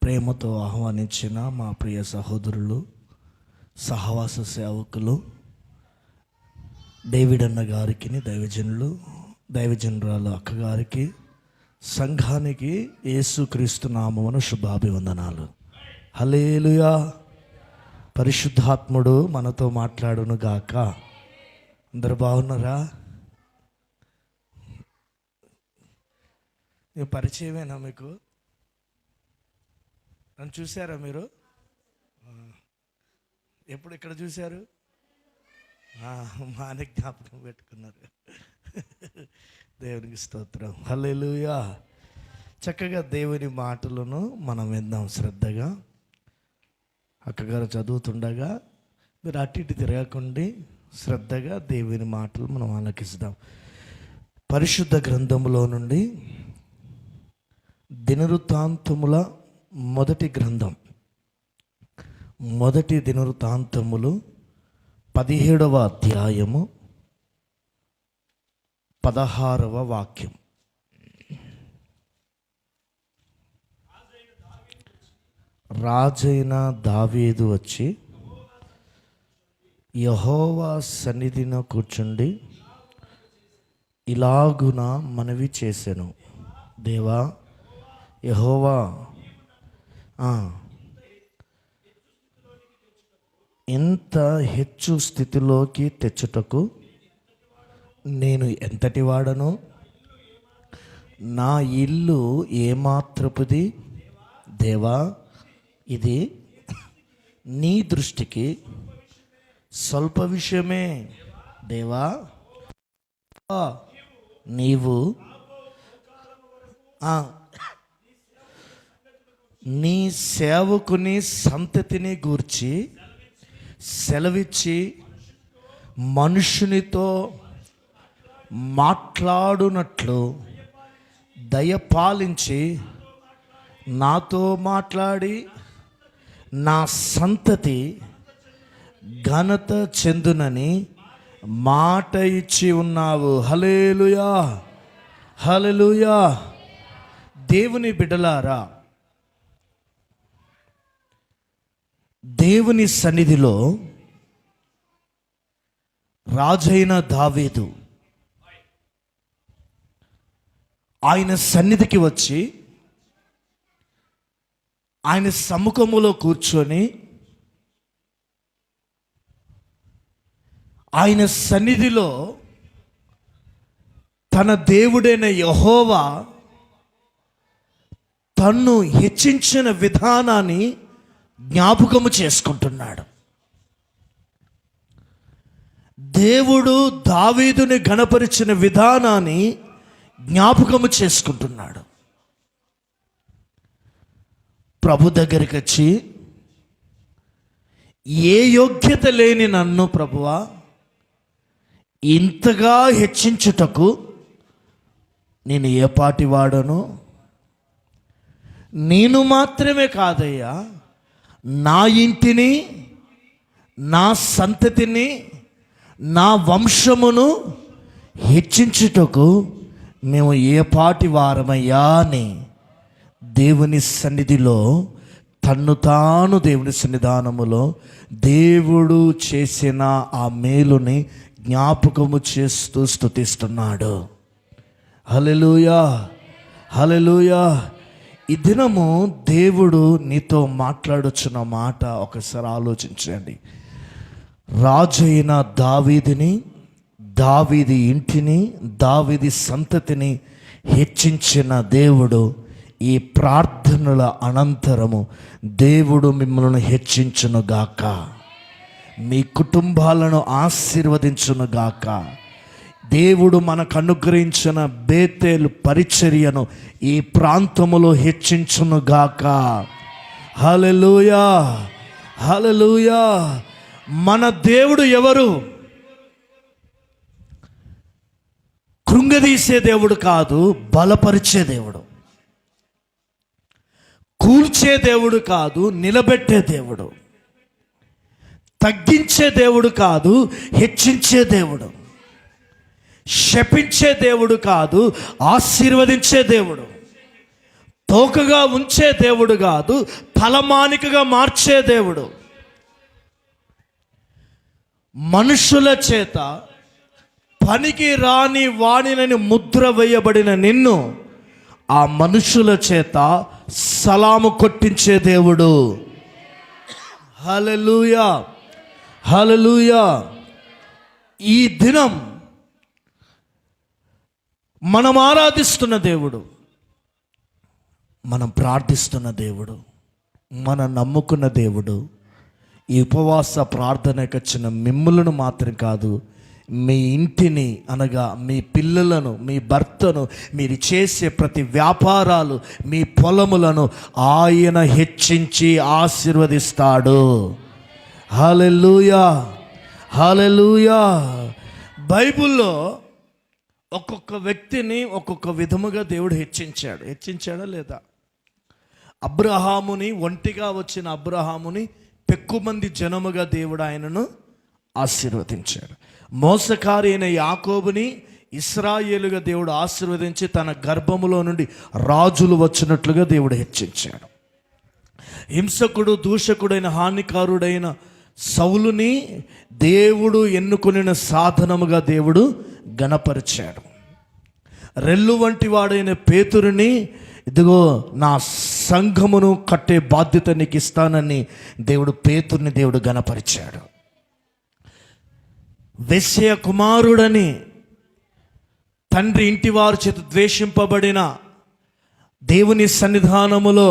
ప్రేమతో ఆహ్వానించిన మా ప్రియ సహోదరులు, సహవాస సేవకులు, డేవిడ్ అన్న గారికి, దైవజనురాలు అక్కగారికి, సంఘానికి యేసుక్రీస్తు నామమున శుభాభివందనాలు. హల్లెలూయా. పరిశుద్ధాత్ముడు మనతో మాట్లాడును గాక. అందరు బాగున్నారా? పరిచయమేనా మీకు? నన్ను చూసారా మీరు? ఎప్పుడు ఇక్కడ చూశారు? మానే జ్ఞాపకం పెట్టుకున్నారు. దేవునికి స్తోత్రం. హల్లెలూయా. చక్కగా దేవుని మాటలను మనం విందాం శ్రద్ధగా. అక్కగారు చదువుతుండగా మీరు అటు ఇటు తిరగకుండా శ్రద్ధగా దేవుని మాటలు మనం ఆలకిస్తాం. పరిశుద్ధ గ్రంథములో నుండి దినవృత్తాంతముల మొదటి గ్రంథం, మొదటి దినవృత్తాంతములు 17వ అధ్యాయము 16వ వాక్యం. రాజైన దావీదు వచ్చి యెహోవా సన్నిధిన కూర్చుండి ఇలాగున మనవి చేసెను. దేవా యెహోవా, ఇంత హెచ్చు స్థితిలోకి తెచ్చుటకు నేను ఎంతటి వాడను? నా ఇల్లు ఏమాత్రపుది? దేవా, ఇది నీ దృష్టికి స్వల్ప విషయమే. దేవా, నీవు నీ సేవకుని సంతతిని గూర్చి సెలవిచ్చి మనుషునితో మాట్లాడునట్లు దయపాలించి నాతో మాట్లాడి నా సంతతి ఘనత చెందునని మాట ఇచ్చి ఉన్నావు. హల్లెలూయా, హల్లెలూయా. దేవుని బిడ్డలారా, దేవుని సన్నిధిలో రాజైన దావీదు ఆయన సన్నిధికి వచ్చి ఆయన సముఖములో కూర్చొని ఆయన సన్నిధిలో తన దేవుడైన యెహోవా తన్ను హెచ్చించిన విధానాన్ని జ్ఞాపకము చేసుకుంటున్నాడు. దేవుడు దావీదుని ఘనపరిచిన విధానాన్ని జ్ఞాపకము చేసుకుంటున్నాడు. ప్రభు దగ్గరికి వచ్చి, ఏ యోగ్యత లేని నన్ను ప్రభువా ఇంతగా హెచ్చించుటకు నేను ఏ పాటి వాడను? నేను మాత్రమే కాదయ్యా, నా ఇంటిని, నా సంతతిని, నా వంశమును హెచ్చించుటకు మేము ఏ పాటి వారమయ్యా అని దేవుని సన్నిధిలో తన్ను తాను దేవుని సన్నిధానములో దేవుడు చేసిన ఆ మేలుని జ్ఞాపకము చేస్తూ స్తుతిస్తున్నాడు. హల్లెలూయా, హల్లెలూయా. ఈ దినము దేవుడు నీతో మాట్లాడుచున్న మాట ఒకసారి ఆలోచించండి. రాజైన దావీదుని, దావీది ఇంటిని, దావీది సంతతిని హెచ్చించిన దేవుడు ఈ ప్రార్థనల అనంతరము దేవుడు మిమ్మల్ని హెచ్చించునుగాక, మీ కుటుంబాలను ఆశీర్వదించునుగాక. దేవుడు మనకు అనుగ్రహించిన బేతేలు పరిచర్యను ఈ ప్రాంతములో హెచ్చించునుగాక. హల్లెలూయా, హల్లెలూయా. మన దేవుడు ఎవరు? కృంగదీసే దేవుడు కాదు, బలపరిచే దేవుడు. కూల్చే దేవుడు కాదు, నిలబెట్టే దేవుడు. తగ్గించే దేవుడు కాదు, హెచ్చించే దేవుడు. శపించే దేవుడు కాదు, ఆశీర్వదించే దేవుడు. తోకగా ఉంచే దేవుడు కాదు, తలమానికగా మార్చే దేవుడు. మనుషుల చేత పనికి రాని వాణినని ముద్ర వేయబడిన నిన్ను ఆ మనుషుల చేత సలాము కొట్టించే దేవుడు. హల్లెలూయా, హల్లెలూయా. ఈ దినం మనం ఆరాధిస్తున్న దేవుడు, మనం ప్రార్థిస్తున్న దేవుడు, మనం నమ్ముకున్న దేవుడు ఈ ఉపవాస ప్రార్థనకు వచ్చిన మిమ్ములను మాత్రం కాదు, మీ ఇంటిని అనగా మీ పిల్లలను, మీ భర్తను, మీరు చేసే ప్రతి వ్యాపారాలు, మీ పొలములను ఆయన హెచ్చించి ఆశీర్వదిస్తాడు. హల్లెలూయా, హల్లెలూయా. బైబిల్లో ఒక్కొక్క వ్యక్తిని ఒక్కొక్క విధముగా దేవుడు హెచ్చించాడా లేదా? అబ్రహాముని, ఒంటిగా వచ్చిన అబ్రహాముని పెక్కుమంది జనముగా దేవుడు ఆయనను ఆశీర్వదించాడు. మోసకారి అయిన యాకోబుని ఇశ్రాయేలుగా దేవుడు ఆశీర్వదించి తన గర్భములో నుండి రాజులు వచ్చినట్లుగా దేవుడు హెచ్చించాడు. హింసకుడు, దూషకుడైన, హానికారుడైన సౌలుని దేవుడు ఎన్నుకొనిన సాధనముగా దేవుడు గణపరిచాడు. రెల్లు వంటి వాడైన పేతురుని, ఇదిగో నా సంఘమును కట్టే బాధ్యత నీకు ఇస్తానని దేవుడు పేతుర్ని దేవుడు గణపరిచాడు. వెశ్య కుమారుడని తండ్రి ఇంటి వారి చేత ద్వేషింపబడిన దేవుని సన్నిధానములో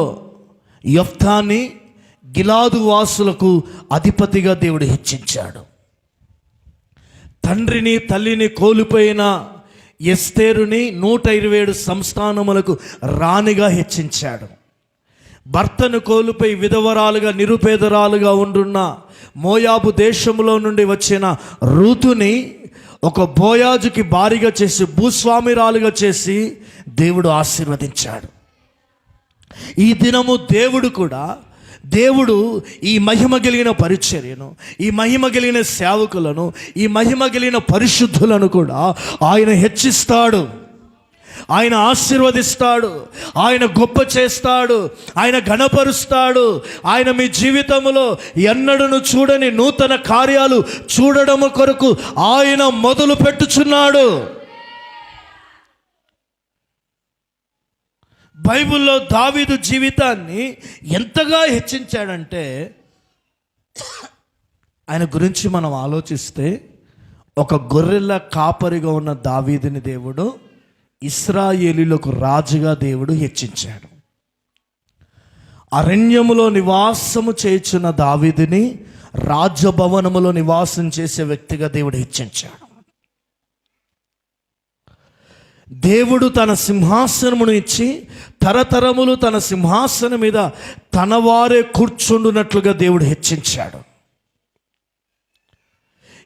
యొఫ్తాని గిలాదు వాసులకు అధిపతిగా దేవుడు హెచ్చించాడు. తండ్రిని తల్లిని కోల్పోయిన ఎస్తేరుని 127 సంస్థానములకు రాణిగా హెచ్చించాడు. భర్తను కోల్పోయి విధవరాలుగా, నిరుపేదరాలుగా ఉండున్న మోయాబు దేశంలో నుండి వచ్చిన రూతుని ఒక బోయాజుకి భారీగా చేసి, భూస్వామిరాలుగా చేసి దేవుడు ఆశీర్వదించాడు. ఈ దినము దేవుడు ఈ మహిమ కలిగిన పరిచర్యను, ఈ మహిమ కలిగిన సేవకులను, ఈ మహిమ కలిగిన పరిశుద్ధులను కూడా ఆయన హెచ్చిస్తాడు, ఆయన ఆశీర్వదిస్తాడు, ఆయన గొప్ప చేస్తాడు, ఆయన ఘనపరుస్తాడు. ఆయన మీ జీవితంలో ఎన్నడూ చూడని నూతన కార్యాలు చూడడము కొరకు ఆయన మొదలు పెట్టుచున్నాడు. బైబిల్లో దావీదు జీవితాన్ని ఎంతగా హెచ్చించాడంటే, ఆయన గురించి మనం ఆలోచిస్తే, ఒక గొర్రెల కాపరిగా ఉన్న దావీదుని దేవుడు ఇశ్రాయేలీలకు రాజుగా దేవుడు హెచ్చించాడు. అరణ్యములో నివాసము చేయుచున్న దావీదుని రాజభవనములో నివాసం చేసే వ్యక్తిగా దేవుడు హెచ్చించాడు. దేవుడు తన సింహాసనమును ఇచ్చి తరతరములు తన సింహాసనం మీద తన వారే కూర్చుండునట్లుగా దేవుడు హెచ్చించాడు.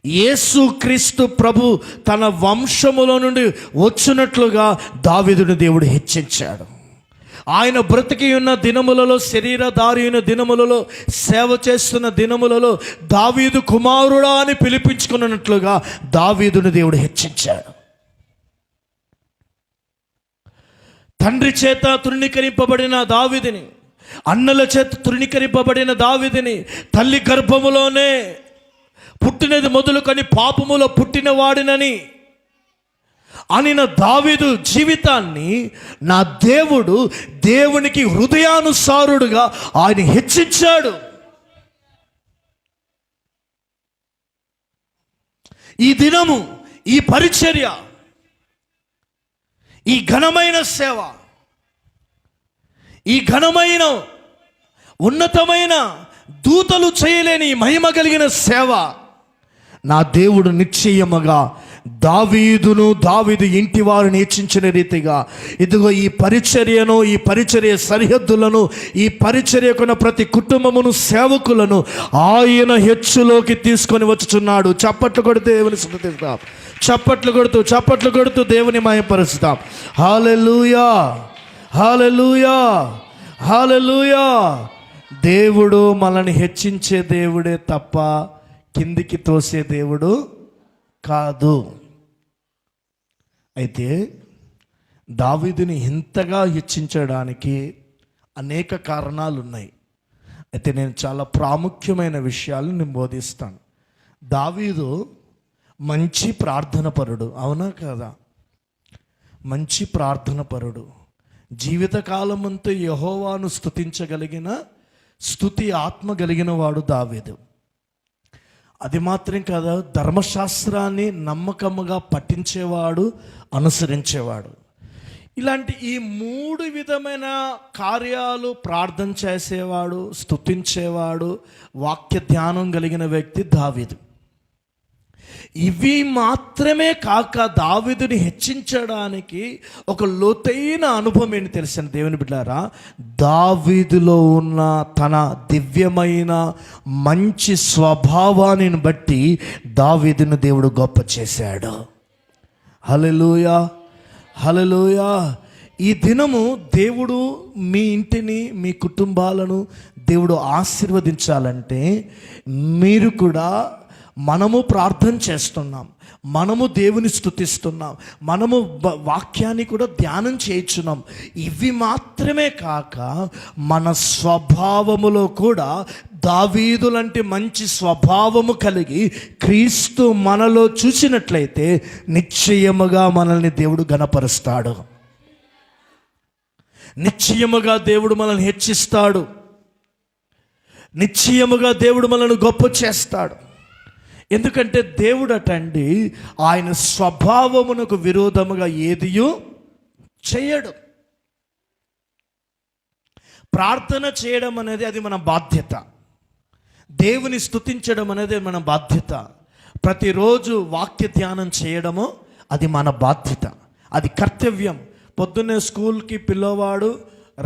యేసు క్రీస్తు ప్రభు తన వంశములో నుండి వచ్చినట్లుగా దావీదుని దేవుడు హెచ్చించాడు. ఆయన బ్రతికి ఉన్న దినములలో, శరీరధారి అయిన దినములలో, సేవ చేస్తున్న దినములలో దావీదు కుమారుడా అని పిలిపించుకున్నట్లుగా దావీదుని దేవుడు హెచ్చించాడు. తండ్రి చేత తృణీకరింపబడిన దావీదుని, అన్నల చేత తృణీకరింపబడిన దావీదుని, తల్లి గర్భములోనే పుట్టినది మొదలుకొని పాపములో పుట్టిన వాడినని అనిన దావీదు జీవితాన్ని నా దేవుడు దేవునికి హృదయానుసారుడుగా ఆయన హెచ్చించాడు. ఈ దినము, ఈ పరిచర్య, ఈ ఘనమైన సేవ, ఈ ఘనమైన ఉన్నతమైన దూతలు చేయలేని మహిమ కలిగిన సేవ నా దేవుడు నిశ్చయముగా దావీదు ఇంటి వారిని హెచ్చించిన రీతిగా ఇదిగో ఈ పరిచర్యను, ఈ పరిచర్య సరిహద్దులను, ఈ పరిచర్యకున్న ప్రతి కుటుంబమును, సేవకులను ఆయన హెచ్చులోకి తీసుకొని వచ్చుచున్నాడు. చప్పట్లు కొడుతూ దేవుని స్తుతిస్తాం, చప్పట్లు కొడుతూ దేవుని మహిమపరుస్తాం. హల్లెలూయా, హల్లెలూయా, హల్లెలూయా. దేవుడు మనల్ని హెచ్చించే దేవుడే తప్ప కిందికి తోసే దేవుడు కాదు. అయితే దావీదుని ఇంతగా హెచ్చించడానికి అనేక కారణాలు ఉన్నాయి. అయితే నేను చాలా ప్రాముఖ్యమైన విషయాలు నేను బోధిస్తాను. దావీదు మంచి ప్రార్థన పరుడు, అవునా కదా? మంచి ప్రార్థన పరుడు, జీవితకాలమంతా యెహోవాను స్తుతించగలిగిన స్తుతి ఆత్మ కలిగిన వాడు దావీదు. అది మాత్రం కాదు, ధర్మశాస్త్రాన్ని నమ్మకముగా పఠించేవాడు, అనుసరించేవాడు. ఇలాంటి ఈ 3 విధమైన కార్యాలు ప్రార్థన చేసేవాడు, స్తుతించేవాడు, వాక్య ధ్యానం కలిగిన వ్యక్తి దావీదు. ఇవి మాత్రమే కాక దావీదుని హెచ్చించడానికి ఒక లోతైన అనుభవం ఏంటి తెలిసిన దేవుని బిడ్డారా, దావీదులో ఉన్న తన దివ్యమైన మంచి స్వభావాన్ని బట్టి దావీదును దేవుడు గొప్ప చేశాడు. హల్లెలూయా, హల్లెలూయా. ఈ దినము దేవుడు మీ ఇంటిని, మీ కుటుంబాలను దేవుడు ఆశీర్వదించాలంటే మీరు కూడా, మనము ప్రార్థన చేస్తున్నాం, మనము దేవుని స్తుతిస్తున్నాం, మనము వాక్యాన్ని కూడా ధ్యానం చేయించున్నాం. ఇవి మాత్రమే కాక మన స్వభావములో కూడా దావీదు లాంటి మంచి స్వభావము కలిగి క్రీస్తు మనలో చూసినట్లయితే నిశ్చయముగా మనల్ని దేవుడు ఘనపరుస్తాడు. నిశ్చయముగా దేవుడు మనల్ని హెచ్చిస్తాడు. నిశ్చయముగా దేవుడు మనల్ని గొప్ప చేస్తాడు. ఎందుకంటే దేవుడు అటండి ఆయన స్వభావమునకు విరోధముగా ఏదియూ చేయడు. ప్రార్థన చేయడం అనేది అది మన బాధ్యత. దేవుని స్తుతించడం అనేది మన బాధ్యత. ప్రతిరోజు వాక్య ధ్యానం చేయడము అది మన బాధ్యత, అది కర్తవ్యం. పొద్దున్నే స్కూల్కి పిల్లవాడు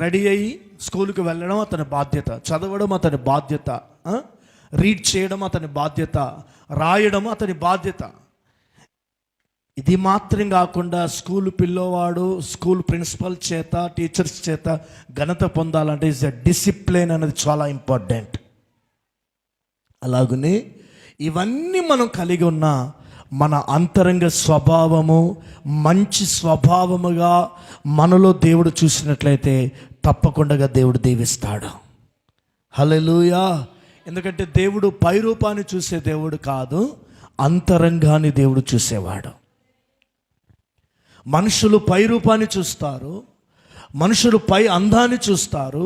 రెడీ అయ్యి స్కూల్కి వెళ్ళడం అతని బాధ్యత, చదవడం అతని బాధ్యత, రీడ్ చేయడం అతని బాధ్యత, రాయడం అతని బాధ్యత. ఇది మాత్రం కాకుండా స్కూల్ పిల్లవాడు స్కూల్ ప్రిన్సిపల్ చేత, టీచర్స్ చేత ఘనత పొందాలంటే ఇస్ ఎ డిసిప్లిన్ అనేది చాలా ఇంపార్టెంట్. అలాగనే ఇవన్నీ మనం కలిగి ఉన్న మన అంతరంగ స్వభావము మంచి స్వభావముగా మనలో దేవుడు చూసినట్లయితే తప్పకుండా దేవుడు దీవిస్తాడు. హల్లెలూయా. ఎందుకంటే దేవుడు పై రూపాన్ని చూసే దేవుడు కాదు, అంతరంగాన్ని దేవుడు చూసేవాడు. మనుషులు పై రూపాన్ని చూస్తారు, మనుషులు పై అందాన్ని చూస్తారు,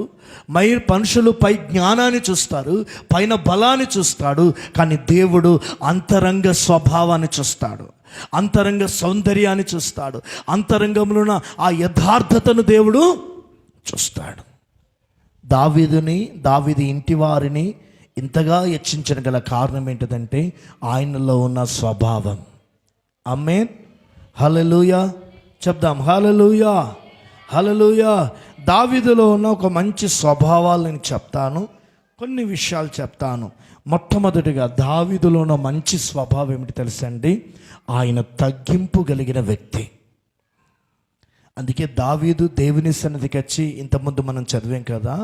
మనుషులు పై జ్ఞానాన్ని చూస్తారు, పైన బలాన్ని చూస్తాడు. కానీ దేవుడు అంతరంగ స్వభావాన్ని చూస్తాడు, అంతరంగ సౌందర్యాన్ని చూస్తాడు, అంతరంగంలో ఉన్న ఆ యథార్థతను దేవుడు చూస్తాడు. దావీదు ఇంటి వారిని ఇంతగా హెచ్చించడం గల కారణం ఏంటిదంటే ఆయనలో ఉన్న స్వభావం. ఆమేన్, హల్లెలూయా. చెప్దాం హల్లెలూయా, హల్లెలూయా. దావీదులో ఉన్న ఒక మంచి స్వభావాలు నేను చెప్తాను, కొన్ని విషయాలు చెప్తాను. మొట్టమొదటిగా దావీదులో ఉన్న మంచి స్వభావం ఏమిటి తెలుసండి? ఆయన తగ్గింపు కలిగిన వ్యక్తి. అందుకే దావీదు దేవుని సన్నిధికి వచ్చి, ఇంతకుముందు మనం చదివాం కదా,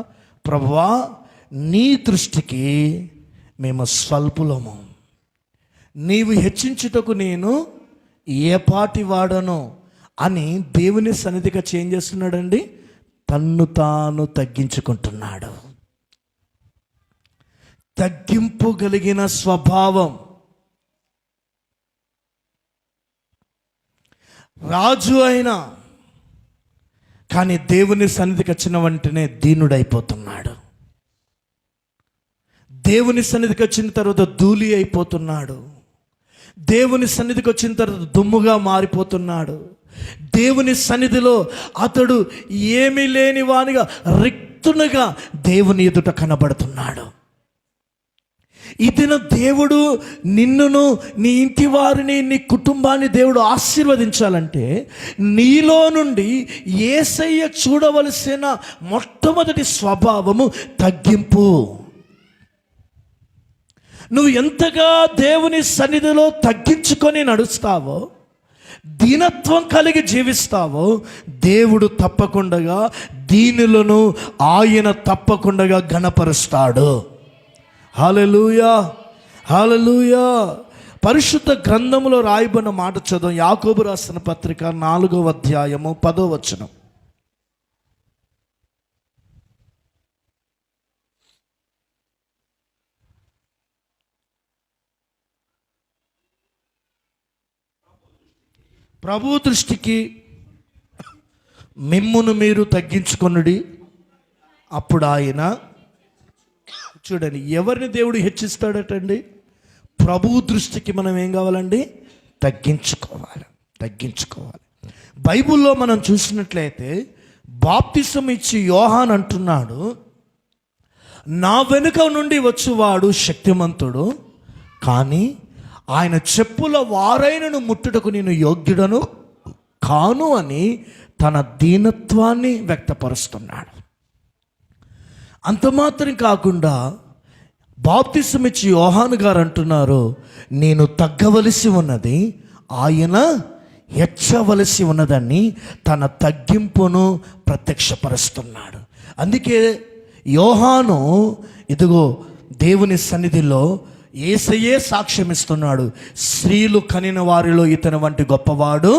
ప్రభువా నీ దృష్టికి మేము స్వల్పులము, నీవు హెచ్చించుటకు నేను ఏ పాటి వాడను అని దేవుని సన్నిధిగా చేంజ్ చేస్తున్నాడండి. తన్ను తాను తగ్గించుకుంటున్నాడు. తగ్గింపు కలిగిన స్వభావం. రాజు అయినా కానీ దేవుని సన్నిధికి వచ్చిన వెంటనే దీనుడైపోతున్నాడు. దేవుని సన్నిధికి వచ్చిన తర్వాత ధూళి అయిపోతున్నాడు. దేవుని సన్నిధికి వచ్చిన తర్వాత దుమ్ముగా మారిపోతున్నాడు. దేవుని సన్నిధిలో అతడు ఏమీ లేని వానిగా, రిక్తునిగా దేవుని ఎదుట కనబడుతున్నాడు. ఇదిన దేవుడు నిన్నును, నీ ఇంటి వారిని, నీ కుటుంబాన్ని దేవుడు ఆశీర్వదించాలంటే నీలో నుండి యేసయ్య చూడవలసిన మొట్టమొదటి స్వభావము తగ్గింపు. నువ్వు ఎంతగా దేవుని సన్నిధిలో తగ్గించుకొని నడుస్తావో, దీనత్వం కలిగి జీవిస్తావో, దేవుడు తప్పకుండా దీనులను ఆయన తప్పకుండా ఘనపరుస్తాడు. హల్లెలూయా, హల్లెలూయా. పరిశుద్ధ గ్రంథములో రాయబడిన మాట చదువు. యాకోబు రాసిన పత్రిక 4వ అధ్యాయము 10వ వచనం. ప్రభు దృష్టికి మిమ్మును మీరు తగ్గించుకొనుడి, అప్పుడు ఆయన, చూడండి ఎవరిని దేవుడు హెచ్చిస్తాడటండి? ప్రభు దృష్టికి మనం ఏం కావాలండి? తగ్గించుకోవాలి. బైబిల్లో మనం చూసినట్లయితే బాప్తిసం ఇచ్చి యోహాన్ అంటున్నాడు, నా వెనుక నుండి వచ్చువాడు శక్తిమంతుడు, కానీ ఆయన చెప్పుల వారైనను ముట్టుటకు నేను యోగ్యుడను కాను అని తన దీనత్వాన్ని వ్యక్తపరుస్తున్నాడు. అంత మాత్రం కాకుండా బాప్తిసం ఇచ్చి యోహాను గారు అంటున్నారు, నేను తగ్గవలసి ఉన్నది, ఆయన హెచ్చవలసి ఉన్నదని తన తగ్గింపును ప్రత్యక్షపరుస్తున్నాడు. అందుకే యోహాను ఇదిగో దేవుని సన్నిధిలో యేసయ్యే సాక్ష్యం ఇస్తున్నాడు, స్త్రీలు కనిన వారిలో ఇతని వంటి గొప్పవాడు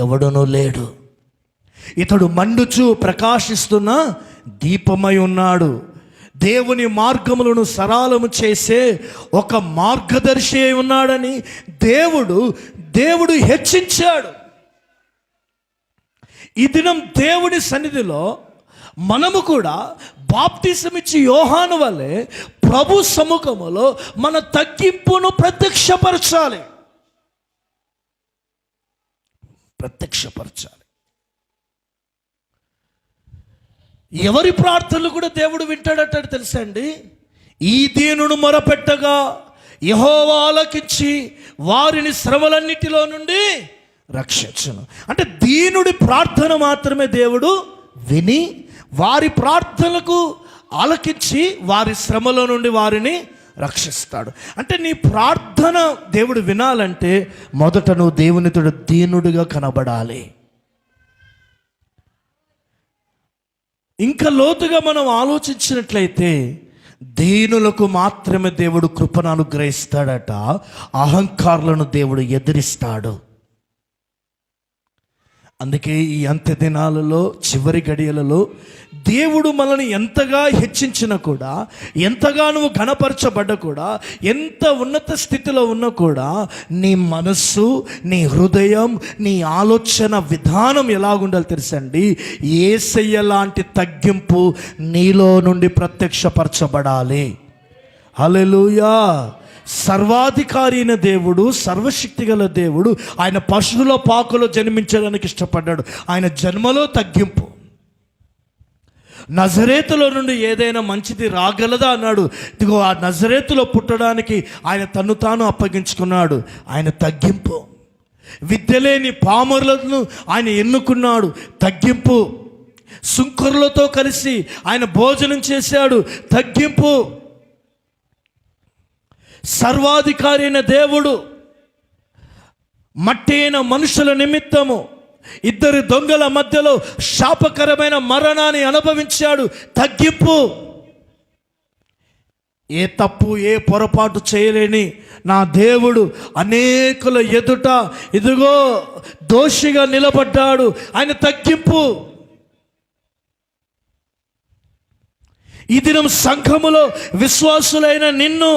ఎవడునూ లేడు. ఇతడు మండుచు ప్రకాశిస్తున్న దీపమై ఉన్నాడు, దేవుని మార్గములను సరళము చేసే ఒక మార్గదర్శి అయి ఉన్నాడని దేవుడు హెచ్చించాడు. ఈ దినం దేవుని సన్నిధిలో మనము కూడా బాప్తిసమిచ్చి యోహాను వలె ప్రభు సముఖములో మన తగ్గింపును ప్రత్యక్షపరచాలి. ఎవరి ప్రార్థనలు కూడా దేవుడు వింటాడట తెలుసా అండి? ఈ దీనును మొరపెట్టగా యెహోవా ఆలకించి వారిని శ్రమలన్నిటిలో నుండి రక్షించును. అంటే దీనుడి ప్రార్థన మాత్రమే దేవుడు విని వారి ప్రార్థనలకు ఆలకించి వారి శ్రమలో నుండి వారిని రక్షిస్తాడు. అంటే నీ ప్రార్థన దేవుడు వినాలంటే మొదట నువ్వు దేవునితో దీనుడిగా కనబడాలి. ఇంకా లోతుగా మనం ఆలోచించినట్లయితే దీనులకు మాత్రమే దేవుడు కృపను అనుగ్రహిస్తాడట, అహంకారులను దేవుడు ఎదిరిస్తాడు. అందుకే ఈ అంత్య దినాలలో, చివరి గడియలలో దేవుడు మనల్ని ఎంతగా హెచ్చించినా కూడా, ఎంతగా నువ్వు ఘనపరచబడ్డా కూడా, ఎంత ఉన్నత స్థితిలో ఉన్నా కూడా నీ మనస్సు, నీ హృదయం, నీ ఆలోచన విధానం ఎలాగుండాలి తెలుసండి? యేసయ్య లాంటి తగ్గింపు నీలో నుండి ప్రత్యక్షపరచబడాలి. హల్లెలూయా. సర్వాధికారి అయిన దేవుడు, సర్వశక్తి గల దేవుడు, ఆయన పశువుల పాకలో జన్మించడానికి ఇష్టపడ్డాడు. ఆయన జన్మలో తగ్గింపు. నజరేతులో నుండి ఏదైనా మంచిది రాగలదా అన్నాడు. ఇదిగో ఆ నజరేతులో పుట్టడానికి ఆయన తన్ను తాను అప్పగించుకున్నాడు. ఆయన తగ్గింపు. విద్యలేని పామరులను ఆయన ఎన్నుకున్నాడు. తగ్గింపు. సుంకరులతో కలిసి ఆయన భోజనం చేశాడు. తగ్గింపు. సర్వాధికారి అయిన దేవుడు మట్టి అయిన మనుషుల నిమిత్తము ఇద్దరు దొంగల మధ్యలో శాపకరమైన మరణాన్ని అనుభవించాడు. తగ్గింపు. ఏ తప్పు, ఏ పొరపాటు చేయలేని నా దేవుడు అనేకుల ఎదుట ఇదిగో దోషిగా నిలబడ్డాడు. ఆయన తగ్గింపు. ఈ దినం సంఘములో విశ్వాసులైన నిన్ను,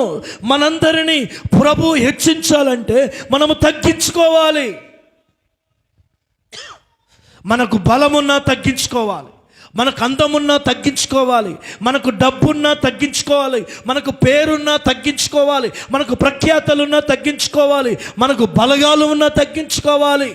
మనందరినీ ప్రభు హెచ్చించాలంటే మనము తగ్గించుకోవాలి. మనకు బలమున్నా తగ్గించుకోవాలి, మనకు అందమున్నా తగ్గించుకోవాలి, మనకు డబ్బున్నా తగ్గించుకోవాలి, మనకు పేరున్నా తగ్గించుకోవాలి, మనకు ప్రఖ్యాతలున్నా తగ్గించుకోవాలి, మనకు బలగాలు ఉన్నా తగ్గించుకోవాలి,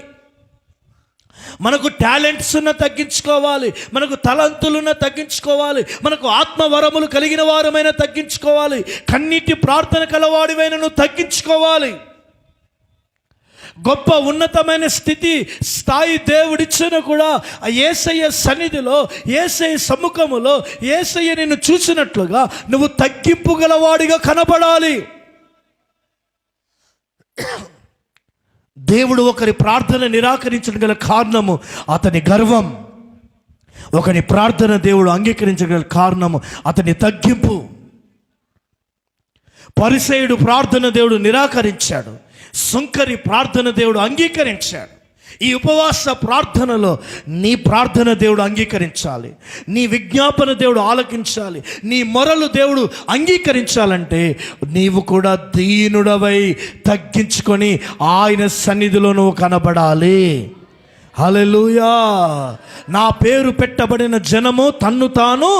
మనకు టాలెంట్స్ ఉన్న తగ్గించుకోవాలి, మనకు తలంతులున్న తగ్గించుకోవాలి, మనకు ఆత్మవరములు కలిగిన వారమైన తగ్గించుకోవాలి, కన్నీటి ప్రార్థన కలవాడివైన నువ్వు తగ్గించుకోవాలి. గొప్ప ఉన్నతమైన స్థాయి దేవుడిచ్చినా కూడా ఆ యేసయ్య సన్నిధిలో, యేసయ్య సముఖములో యేసయ్య నిన్ను చూసినట్లుగా నువ్వు తగ్గింపు గలవాడిగా కనబడాలి. దేవుడు ఒకరి ప్రార్థన నిరాకరించడం గల కారణము అతని గర్వం. ఒకరి ప్రార్థన దేవుడు అంగీకరించగల కారణము అతని తగ్గింపు. పరిసయ్యుడు ప్రార్థన దేవుడు నిరాకరించాడు. సుంకరి ప్రార్థన దేవుడు అంగీకరించాడు. ఈ ఉపవాస ప్రార్థనలో నీ ప్రార్థన దేవుడు అంగీకరించాలి, నీ విజ్ఞాపన దేవుడు ఆలకించాలి, నీ మొరలు దేవుడు అంగీకరించాలంటే నీవు కూడా దీనుడవై తగ్గించుకొని ఆయన సన్నిధిలో నువ్వు కనబడాలి. హల్లెలూయా. నా పేరు పెట్టబడిన జనము తన్ను తాను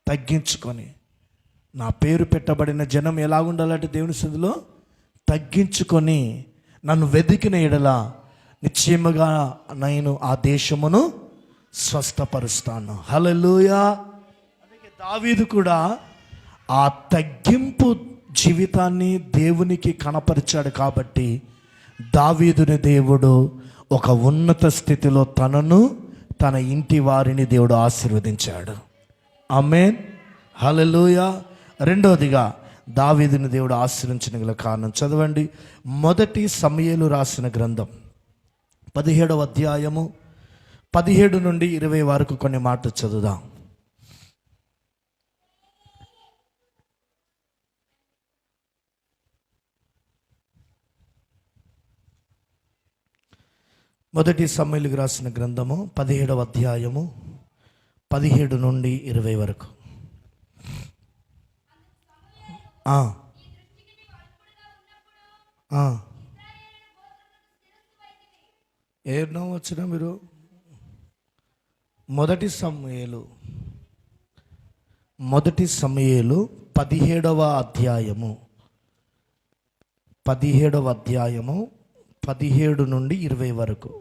తగ్గించుకొని నా పేరు పెట్టబడిన జనం ఎలా ఉండాలంటే దేవుని సన్నిధిలో తగ్గించుకొని నన్ను వెతికిన ఎడల నిశ్చయముగా నేను ఆ దేశమును స్వస్థపరుస్తాను. హల్లెలూయా. అందుకే దావీదు కూడా ఆ తగ్గింపు జీవితాన్ని దేవునికి కనపరిచాడు కాబట్టి దావీదుని దేవుడు ఒక ఉన్నత స్థితిలో తనను తన ఇంటి వారిని దేవుడు ఆశీర్వదించాడు. ఆమేన్. హల్లెలూయా. రెండవదిగా దావీదుని దేవుడు ఆశీర్వదించిన గల కారణం చదవండి. మొదటి సమూయేలు రాసిన గ్రంథం 17వ అధ్యాయము 17 నుండి 20 వరకు కొన్ని మాటలు చదువుదాం. మొదటి సమూయేలుకు రాసిన గ్రంథము 17వ అధ్యాయము 17 నుండి 20 వరకు. ఏమో వచ్చిన మీరు మొదటి సమూయేలు 17వ అధ్యాయము 17 నుండి 20 వరకు.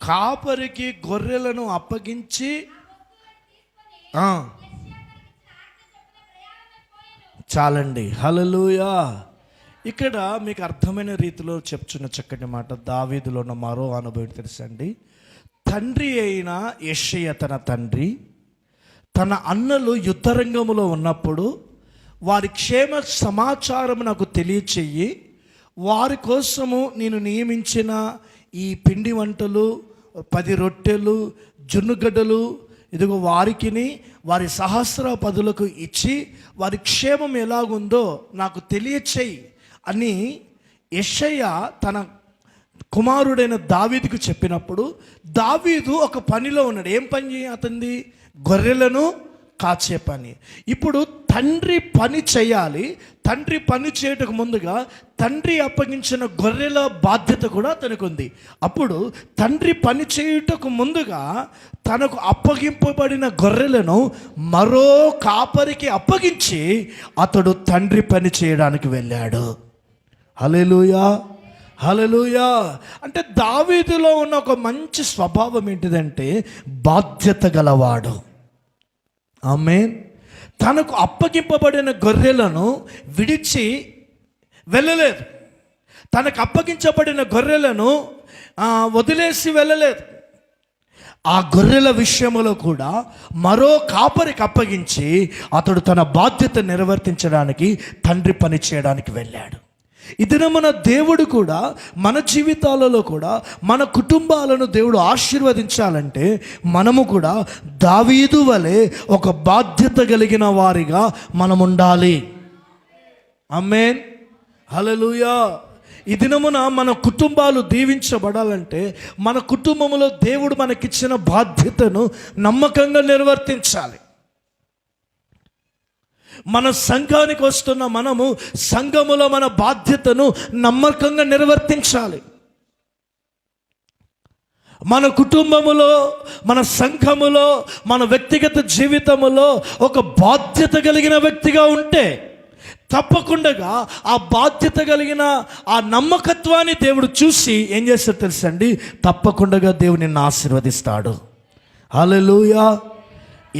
కాపరికి గొర్రెలను అప్పగించి చాలండి. హల్లెలూయా. ఇక్కడ మీకు అర్థమైన రీతిలో చెప్తున్న చక్కటి మాట. దావీదులో ఉన్న మరో అనుభవం తెలుసండి. తండ్రి అయిన యెషయా తన తండ్రి తన అన్నలు యుద్ధరంగంలో ఉన్నప్పుడు వారి క్షేమ సమాచారం నాకు తెలియచెయ్యి, వారి కోసము నేను నియమించిన ఈ పిండి వంటలు 10 రొట్టెలు జున్నుగడ్డలు ఇదిగో వారికిని వారి సహస్రాపదులకు ఇచ్చి వారి క్షేమం ఎలాగుందో నాకు తెలియచేయి అని యెషయా తన కుమారుడైన దావీదుకు చెప్పినప్పుడు దావీదు ఒక పనిలో ఉన్నాడు. ఏం పని అతనిది? గొర్రెలను కాచే పని. ఇప్పుడు తండ్రి పని చేయాలి. తండ్రి పని చేయటకు ముందుగా తండ్రి అప్పగించిన గొర్రెల బాధ్యత కూడా తనకు ఉంది. అప్పుడు తండ్రి పని చేయుటకు ముందుగా తనకు అప్పగింపబడిన గొర్రెలను మరో కాపరికి అప్పగించి అతడు తండ్రి పని చేయడానికి వెళ్ళాడు. హల్లెలూయా. హల్లెలూయా. అంటే దావీదులో ఉన్న ఒక మంచి స్వభావం ఏంటిదంటే బాధ్యత గలవాడు. ఆమేన్. తనకు అప్పగింపబడిన గొర్రెలను విడిచి వెళ్ళలేదు. తనకు అప్పగించబడిన గొర్రెలను వదిలేసి వెళ్ళలేదు. ఆ గొర్రెల విషయంలో కూడా మరో కాపరికి అప్పగించి అతడు తన బాధ్యత నిర్వర్తించడానికి తండ్రి పని చేయడానికి వెళ్ళాడు. ఈ దినమున దేవుడు కూడా మన జీవితాలలో కూడా మన కుటుంబాలను దేవుడు ఆశీర్వదించాలంటే మనము కూడా దావీదు వలె ఒక బాధ్యత కలిగిన వారిగా మనం ఉండాలి. ఆమేన్. హల్లెలూయా. ఈ దినమున మన కుటుంబాలు దీవించబడాలంటే మన కుటుంబంలో దేవుడు మనకిచ్చిన బాధ్యతను నమ్మకంగా నిర్వర్తించాలి. మన సంఘానికి వస్తున్న మనము సంఘములో మన బాధ్యతను నమ్మకంగా నిర్వర్తించాలి. మన కుటుంబములో, మన సంఘములో, మన వ్యక్తిగత జీవితములో ఒక బాధ్యత కలిగిన వ్యక్తిగా ఉంటే తప్పకుండా ఆ బాధ్యత కలిగిన ఆ నమ్మకత్వాన్ని దేవుడు చూసి ఏం చేస్తాడు తెలుసండి? తప్పకుండా దేవుడు నిన్ను ఆశీర్వదిస్తాడు. హల్లెలూయా.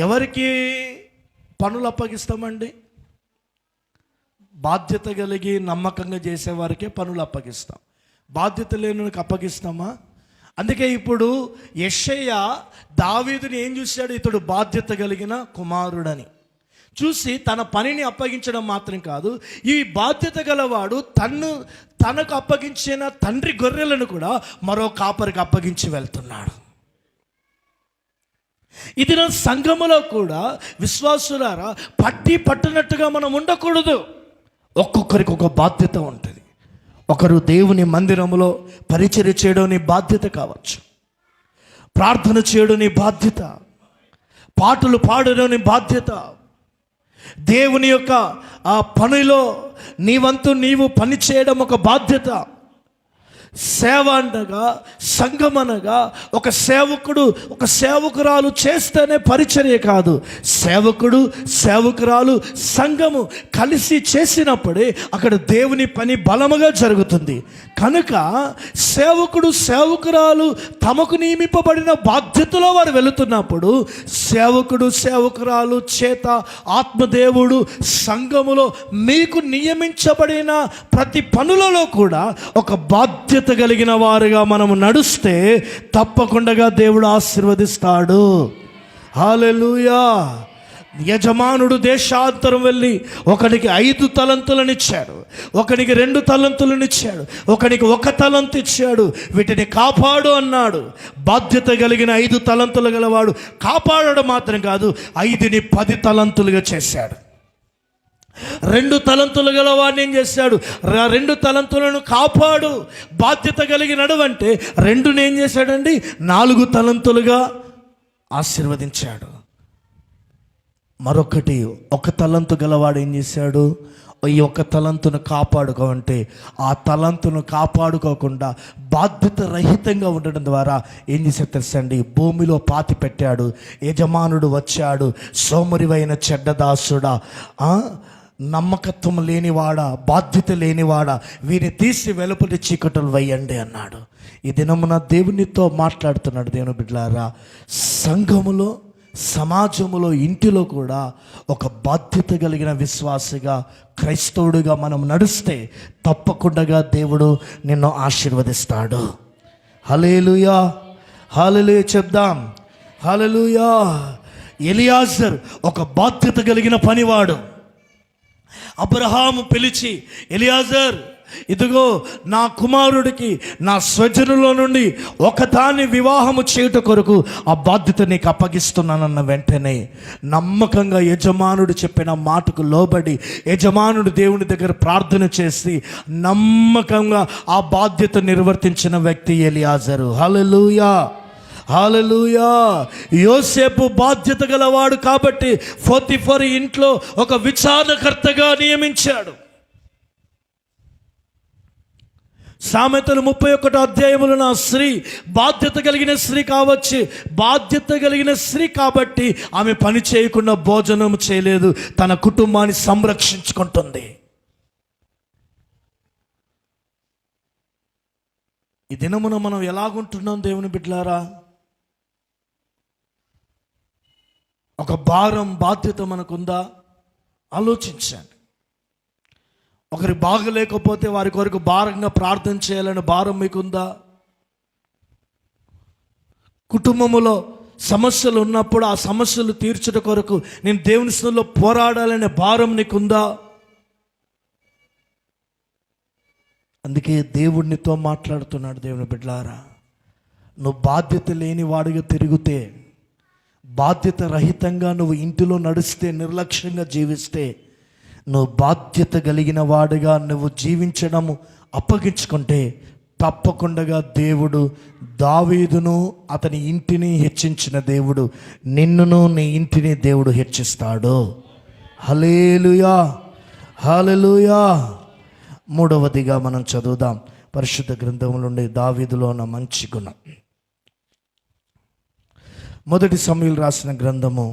ఎవరికి పనులు అప్పగిస్తామండి? బాధ్యత కలిగి నమ్మకంగా చేసేవారికే పనులు అప్పగిస్తాం. బాధ్యత లేనికి అప్పగిస్తామా? అందుకే ఇప్పుడు యెషయా దావీదుని ఏం చూశాడు? ఇతడు బాధ్యత కలిగిన కుమారుడని చూసి తన పనిని అప్పగించడం మాత్రం కాదు, ఈ బాధ్యత గలవాడు తనకు అప్పగించిన తండ్రి గొర్రెలను కూడా మరో కాపరికి అప్పగించి వెళ్తున్నాడు. ఇది నా సంఘములో కూడా విశ్వాసులారా పట్టునట్టుగా మనం ఉండకూడదు. ఒక్కొక్కరికి ఒక బాధ్యత ఉంటుంది. ఒకరు దేవుని మందిరంలో పరిచర్య చేయడం నీ బాధ్యత కావచ్చు, ప్రార్థన చేయడం నీ బాధ్యత, పాటలు పాడడం నీ బాధ్యత, దేవుని యొక్క ఆ పనిలో నీ వంతు నీవు పని చేయడం ఒక బాధ్యత. సేవ అనగా, సంఘం అనగా ఒక సేవకుడు ఒక సేవకురాలు చేస్తేనే పరిచర్య కాదు. సేవకుడు సేవకురాలు సంఘము కలిసి చేసినప్పుడే అక్కడ దేవుని పని బలముగా జరుగుతుంది. కనుక సేవకుడు సేవకురాలు తమకు నియమింపబడిన బాధ్యతలో వారు వెళుతున్నప్పుడు సేవకుడు సేవకురాలు చేత ఆత్మదేవుడు సంఘములో మీకు నియమించబడిన ప్రతి పనులలో కూడా ఒక బాధ్యత కలిగిన వారుగా మనము నడుస్తే తప్పకుండా దేవుడు ఆశీర్వదిస్తాడు. హల్లెలూయా. యజమానుడు దేశాంతరం వెళ్ళి ఒకనికి 5 తలంతులను ఇచ్చాడు, ఒకనికి 2 తలంతులను ఇచ్చాడు, ఒకనికి 1 తలంతు ఇచ్చాడు. వీటిని కాపాడు అన్నాడు. బాధ్యత కలిగిన 5 తలంతులు గలవాడు కాపాడడం మాత్రం కాదు, 5ని 10 తలంతులుగా చేశాడు. 2 తలంతులు గలవాడిని ఏం చేశాడు? 2 తలంతులను కాపాడు, బాధ్యత కలిగి నడువంటే 2ని ఏం చేశాడండి? 4 తలంతులుగా ఆశీర్వదించాడు. మరొకటి 1 తలంతు గలవాడు ఏం చేశాడు? ఈ 1 తలంతును కాపాడుకోమంటే ఆ తలంతును కాపాడుకోకుండా బాధ్యత రహితంగా ఉండడం ద్వారా ఏం చేశాడు తెలుసండి? భూమిలో పాతి పెట్టాడు. యజమానుడు వచ్చాడు, సోమరివైన చెడ్డదాసుడా, నమ్మకత్వం లేనివాడా, బాధ్యత లేనివాడా, వీరిని తీసి వెలుపటి చీకటులు వేయండి అన్నాడు. ఈ దినమున దేవునితో మాట్లాడుతున్నాడు. దేవుని బిడ్డలారా, సంఘములో, సమాజములో, ఇంటిలో కూడా ఒక బాధ్యత కలిగిన విశ్వాసిగా, క్రైస్తవుడిగా మనం నడిస్తే తప్పకుండా దేవుడు నిన్ను ఆశీర్వదిస్తాడు. హల్లెలూయా, హల్లెలూయా చెప్దాం. హల్లెలూయా. ఎలియాజర్ ఒక బాధ్యత కలిగిన పనివాడు. అబ్రహాము పిలిచి, ఎలియాజర్, ఇదిగో నా కుమారుడికి నా స్వజనులో నుండి ఒకదాన్ని వివాహము చేయుట కొరకు ఆ బాధ్యత నీకు అప్పగిస్తున్నానన్న వెంటనే నమ్మకంగా యజమానుడు చెప్పిన మాటకు లోబడి యజమానుడు దేవుని దగ్గర ప్రార్థన చేసి నమ్మకంగా ఆ బాధ్యత నిర్వర్తించిన వ్యక్తి ఎలియాజరు. హల్లెలూయా, హల్లెలూయా. యోసేపు బాధ్యత గలవాడు కాబట్టి పోతీఫరు ఇంట్లో ఒక విచారణకర్తగా నియమించాడు. సామెతలు 31 అధ్యాయములు నా స్త్రీ బాధ్యత కలిగిన స్త్రీ కావచ్చు. బాధ్యత కలిగిన స్త్రీ కాబట్టి ఆమె పని చేయకుండా భోజనం చేయలేదు, తన కుటుంబాన్ని సంరక్షించుకుంటుంది. ఈ దినమున మనం ఎలాగుంటున్నాం దేవుని బిడ్డలారా? ఒక భారం, బాధ్యత మనకుందా? ఆలోచించండి. ఒకరి బాగలేకపోతే వారి కొరకు భారంగా ప్రార్థన చేయాలని భారం మీకుందా? కుటుంబములో సమస్యలు ఉన్నప్పుడు ఆ సమస్యలు తీర్చుట కొరకు నేను దేవుని సన్నిధిలో పోరాడాలనే భారం నీకుందా? అందుకే దేవుడినితో మాట్లాడుతున్నాడు. దేవుని బిడ్డలారా, నువ్వు బాధ్యత లేని వాడిగా తిరిగితే, బాధ్యత రహితంగా నువ్వు ఇంటిలో నడిస్తే, నిర్లక్ష్యంగా జీవిస్తే, నువ్వు బాధ్యత కలిగిన వాడిగా నువ్వు జీవించడము అప్పగించుకుంటే తప్పకుండా దేవుడు దావీదును అతని ఇంటిని హెచ్చించిన దేవుడు నిన్నును నీ ఇంటిని దేవుడు హెచ్చిస్తాడు. హల్లెలూయా, హల్లెలూయా. 3వదిగా మనం చదువుదాం పరిశుద్ధ గ్రంథంలో నుండి దావీదులో ఉన్న మంచి గుణం. 1 సమూయేలు రాసిన గ్రంథము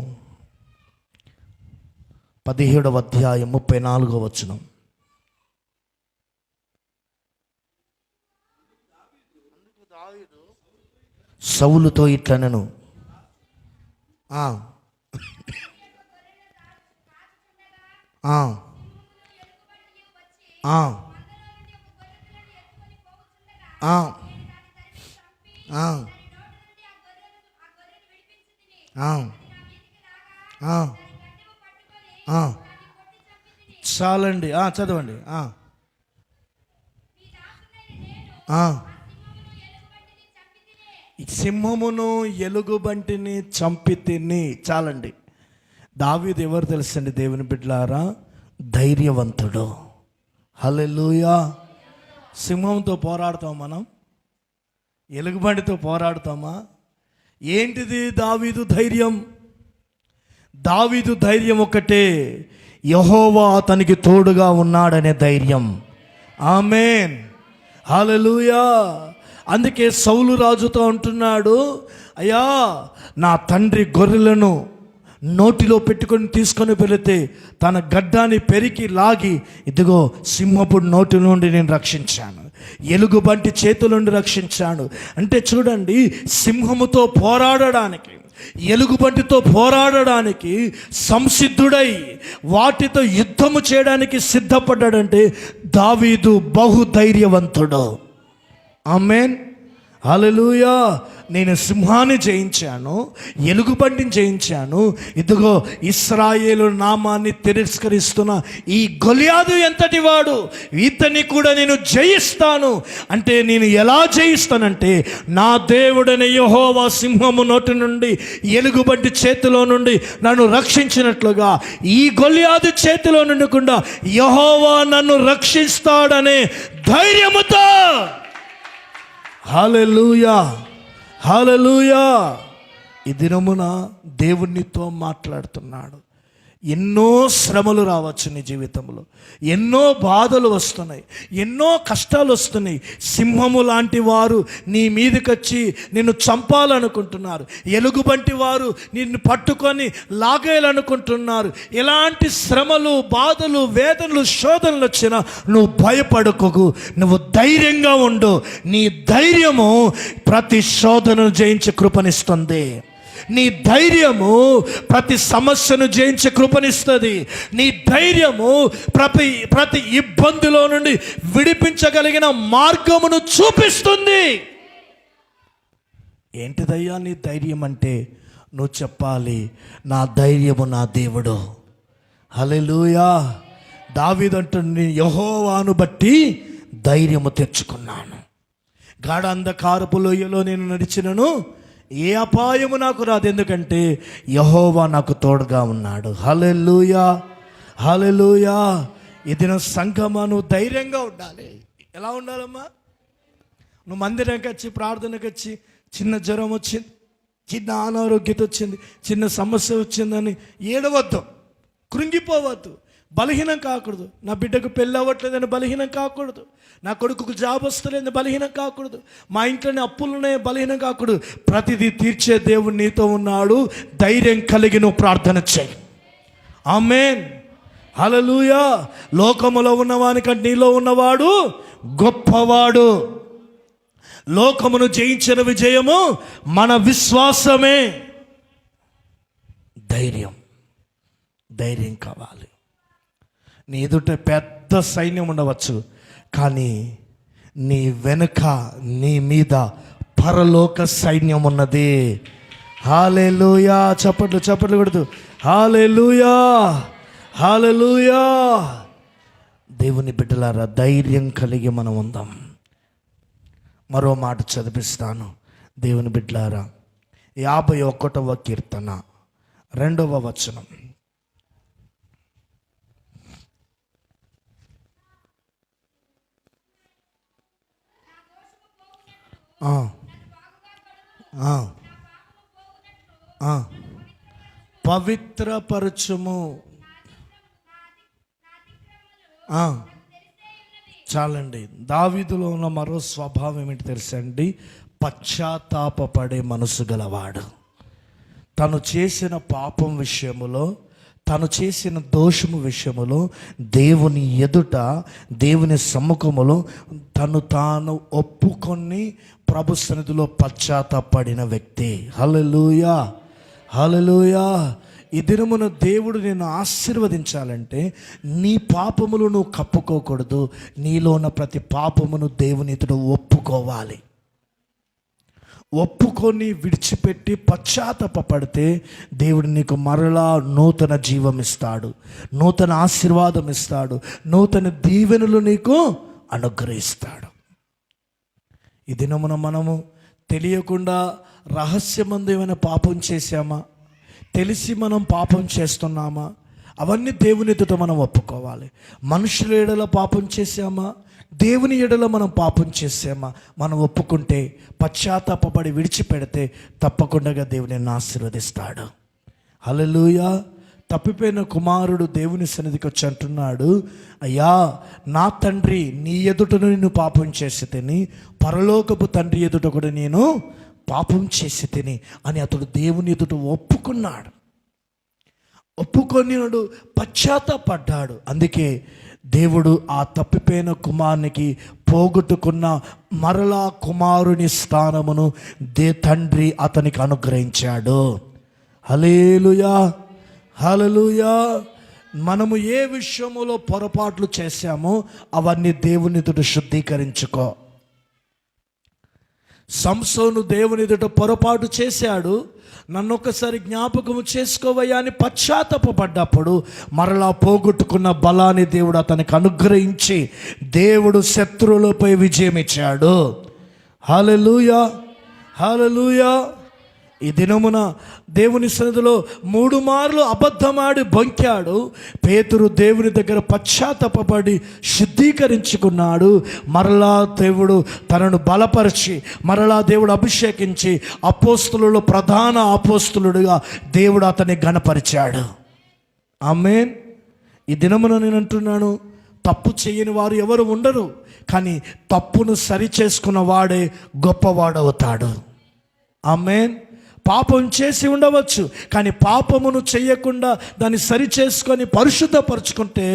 17వ అధ్యాయం 34వ వచనం. సౌలుతో ఇట్లనెను, ఆ. ఆ. ఆ. ఆ. ఆ. ఆ. ఆ. ఆ. చాలండి. చదవండి. సింహమును ఎలుగుబంటిని చంపి తిని. చాలండి. దావీదు ఎవరు తెలుసండి దేవుని బిడ్డలారా? ధైర్యవంతుడు. హల్లెలూయా. సింహంతో పోరాడతాం మనం? ఎలుగుబంటితో పోరాడతామా? ఏంటిది దావీదు ధైర్యం? దావీదు ధైర్యం ఒకటే, యెహోవా అతనికి తోడుగా ఉన్నాడనే ధైర్యం. ఆమేన్. హల్లెలూయా. అందుకే సౌలు రాజుతో అంటున్నాడు, అయ్యా నా తండ్రి గొర్రెలను నోటిలో పెట్టుకొని తీసుకొని వెళితే తన గడ్డాన్ని పెరికి లాగి, ఇదిగో సింహపు నోటి నుండి నేను రక్షించాను, ఎలుగుబంటి చేతుల నుండి రక్షించాను. అంటే చూడండి, సింహముతో పోరాడడానికి, ఎలుగుబంటితో పోరాడడానికి సంసిద్ధుడై వాటితో యుద్ధము చేయడానికి సిద్ధపడ్డాడంటే దావీదు బహుధైర్యవంతుడు. ఆమేన్. హల్లెలూయా. నేను సింహాన్ని జయించాను, ఎలుగుబంటిని జయించాను, ఇదిగో ఇశ్రాయేలు నామాన్ని తిరస్కరిస్తున్న ఈ గొలియాదు ఎంతటి వాడు, ఇతన్ని కూడా నేను జయిస్తాను. అంటే నేను ఎలా జయిస్తానంటే, నా దేవుడైన యెహోవా సింహము నోటి నుండి, ఎలుగుబంటి చేతిలో నుండి నన్ను రక్షించినట్లుగా ఈ గొలియాదు చేతిలో నుండి కూడా యెహోవా నన్ను రక్షిస్తాడనే ధైర్యముతో. హల్లెలూయా. హల్లెలూయా. ఈ దినమున దేవునితో మాట్లాడుతున్నాడు. ఎన్నో శ్రమలు రావచ్చు నీ జీవితంలో, ఎన్నో బాధలు వస్తున్నాయి, ఎన్నో కష్టాలు వస్తున్నాయి. సింహము లాంటి వారు నీ మీదకి వచ్చి నిన్ను చంపాలనుకుంటున్నారు, ఎలుగుబంటి వారు నిన్ను పట్టుకొని లాగేయాలనుకుంటున్నారు. ఎలాంటి శ్రమలు, బాధలు, వేదనలు, శోధనలు వచ్చినా నువ్వు భయపడకు, నువ్వు ధైర్యంగా ఉండు. నీ ధైర్యము ప్రతి శోధనను జయించే కృపనిస్తుంది. నీ ధైర్యము ప్రతి సమస్యను జయించే కృపనిస్తుంది. నీ ధైర్యము ప్రతి ఇబ్బందిలో నుండి విడిపించగలిగిన మార్గమును చూపిస్తుంది. ఏంటిదయ్యా నీ ధైర్యం అంటే? నువ్వు చెప్పాలి, నా ధైర్యము నా దేవుడు. హల్లెలూయా. దావీదు అంటుంది, యెహోవాను బట్టి ధైర్యము తెచ్చుకున్నాను. గాఢ అంధకారపు లోయలో నేను నడిచినను ఏ అపాయము నాకు రాదు, ఎందుకంటే యెహోవా నాకు తోడుగా ఉన్నాడు. హల్లెలూయా. హల్లెలూయా. ఇది నా సంఘమా, నువ్వు ధైర్యంగా ఉండాలి. ఎలా ఉండాలమ్మా? నువ్వు మందిరానికి వచ్చి, ప్రార్థనకి వచ్చి, చిన్న జ్వరం వచ్చింది, చిన్న అనారోగ్యత వచ్చింది, చిన్న సమస్య వచ్చిందని ఏడవద్దు, కృంగిపోవద్దు, బలహీనం కాకూడదు. నా బిడ్డకు పెళ్ళి అవ్వట్లేదని బలహీనం కాకూడదు, నా కొడుకుకు జాబ్ వస్తలేదని బలహీనం కాకూడదు, మా ఇంట్లోనే అప్పులున్నాయి బలహీనం కాకూడదు. ప్రతిదీ తీర్చే దేవుడు నీతో ఉన్నాడు. ధైర్యం కలిగి నువ్వు ప్రార్థన చేయి. ఆమేన్. హల్లెలూయా. లోకములో ఉన్నవానికంటే నీలో ఉన్నవాడు గొప్పవాడు. లోకమును జయించిన విజయము మన విశ్వాసమే. ధైర్యం కావాలి. నీ ఎదుట పెద్ద సైన్యం ఉండవచ్చు, కానీ నీ వెనుక, నీ మీద పరలోక సైన్యం ఉన్నది. హల్లెలూయా. చప్పట్లు కొడుతూ హల్లెలూయా. హల్లెలూయా. దేవుని బిడ్డలారా, ధైర్యం కలిగి మనం ఉందాం. మరో మాట చదివిస్తాను. దేవుని బిడ్డలారా, 51వ కీర్తన 2వ వచనం. పవిత్రపరచుము. చాలండి. దావీదులో ఉన్న మరో స్వభావం ఏమిటి తెలుసండి? పశ్చాత్తాపపడే మనసు గలవాడు. తను చేసిన పాపం విషయములో, తను చేసిన దోషము విషయములో దేవుని ఎదుట, దేవుని సమ్ముఖములో తాను ఒప్పుకొని ప్రభు సన్నిధిలో పశ్చాత్తాపడిన వ్యక్తి. హల్లెలూయా. హల్లెలూయా. ఈ దినమున దేవుడు నిన్ను ఆశీర్వదించాలంటే నీ పాపములు నువ్వు కప్పుకోకూడదు. నీలో ఉన్న ప్రతి పాపమును దేవుని ఎదుట ఒప్పుకోవాలి. ఒప్పుకొని విడిచిపెట్టి పశ్చాత్తాపపడితే దేవుడు నీకు మరలా నూతన జీవం ఇస్తాడు, నూతన ఆశీర్వాదం ఇస్తాడు, నూతన దీవెనలు నీకు అనుగ్రహిస్తాడు. ఈ దినమున మనము తెలియకుండా రహస్యమందు ఏమైనా పాపం చేశామా, తెలిసి మనం పాపం చేస్తున్నామా, అవన్నీ దేవుని ఎదుట మనం ఒప్పుకోవాలి. మనుషుల ఎడల పాపం చేశామా, దేవుని ఎడల మనం పాపం చేసామా, మనం ఒప్పుకుంటే పశ్చాత్తాపపడి విడిచిపెడితే తప్పకుండా దేవుని ఆశీర్వదిస్తాడు. హల్లెలూయా. తప్పిపోయిన కుమారుడు దేవుని సన్నిధికి వచ్చి అంటున్నాడు, అయ్యా నా తండ్రి, నీ ఎదుట నేను పాపం చేసి తిని, పరలోకపు తండ్రి ఎదుట కూడా నేను పాపం చేసి తిని అని అతడు దేవుని ఎదుట ఒప్పుకున్నాడు. ఒప్పుకొనినాడు, పశ్చాత్తాపడ్డాడు. అందుకే దేవుడు ఆ తప్పిపోయిన కుమారునికి పోగొట్టుకున్న మరలా కుమారుని స్థానమును తండ్రి అతనికి అనుగ్రహించాడు. హల్లెలూయా, హల్లెలూయా. మనము ఏ విషయములో పొరపాట్లు చేశామో అవన్నీ దేవుని ఎదుట శుద్ధీకరించుకో. సంసోను దేవుని ఎదుట పొరపాటు చేశాడు, నన్ను ఒక్కసారి జ్ఞాపకము చేసుకోవయ్యా అని పశ్చాత్తాపపడ్డప్పుడు మరలా పోగొట్టుకున్న బలాన్ని దేవుడు అతనికి అనుగ్రహించి దేవుడు శత్రువులపై విజయం ఇచ్చాడు. హల్లెలూయా, హల్లెలూయా. ఈ దినమున దేవుని సన్నిధిలో 3 మార్లు అబద్ధమాడి బొంకాడు. పేతురు దేవుని దగ్గర పశ్చాత్తాపపడి శుద్ధీకరించుకున్నాడు. మరలా దేవుడు తనను బలపరిచి, మరలా దేవుడు అభిషేకించి అపోస్తులలో ప్రధాన అపోస్తులుడిగా దేవుడు అతన్ని ఘనపరిచాడు. ఆమేన్. ఈ దినమున నేను అంటున్నాను, తప్పు చేయని వారు ఎవరు ఉండరు, కానీ తప్పును సరి చేసుకున్న వాడే గొప్పవాడవుతాడు. ఆమేన్. పాపం చేసి ఉండవచ్చు, కానీ పాపమును చేయకుండా దాన్ని సరి చేసుకొని పరిశుద్ధపరచుకుంటే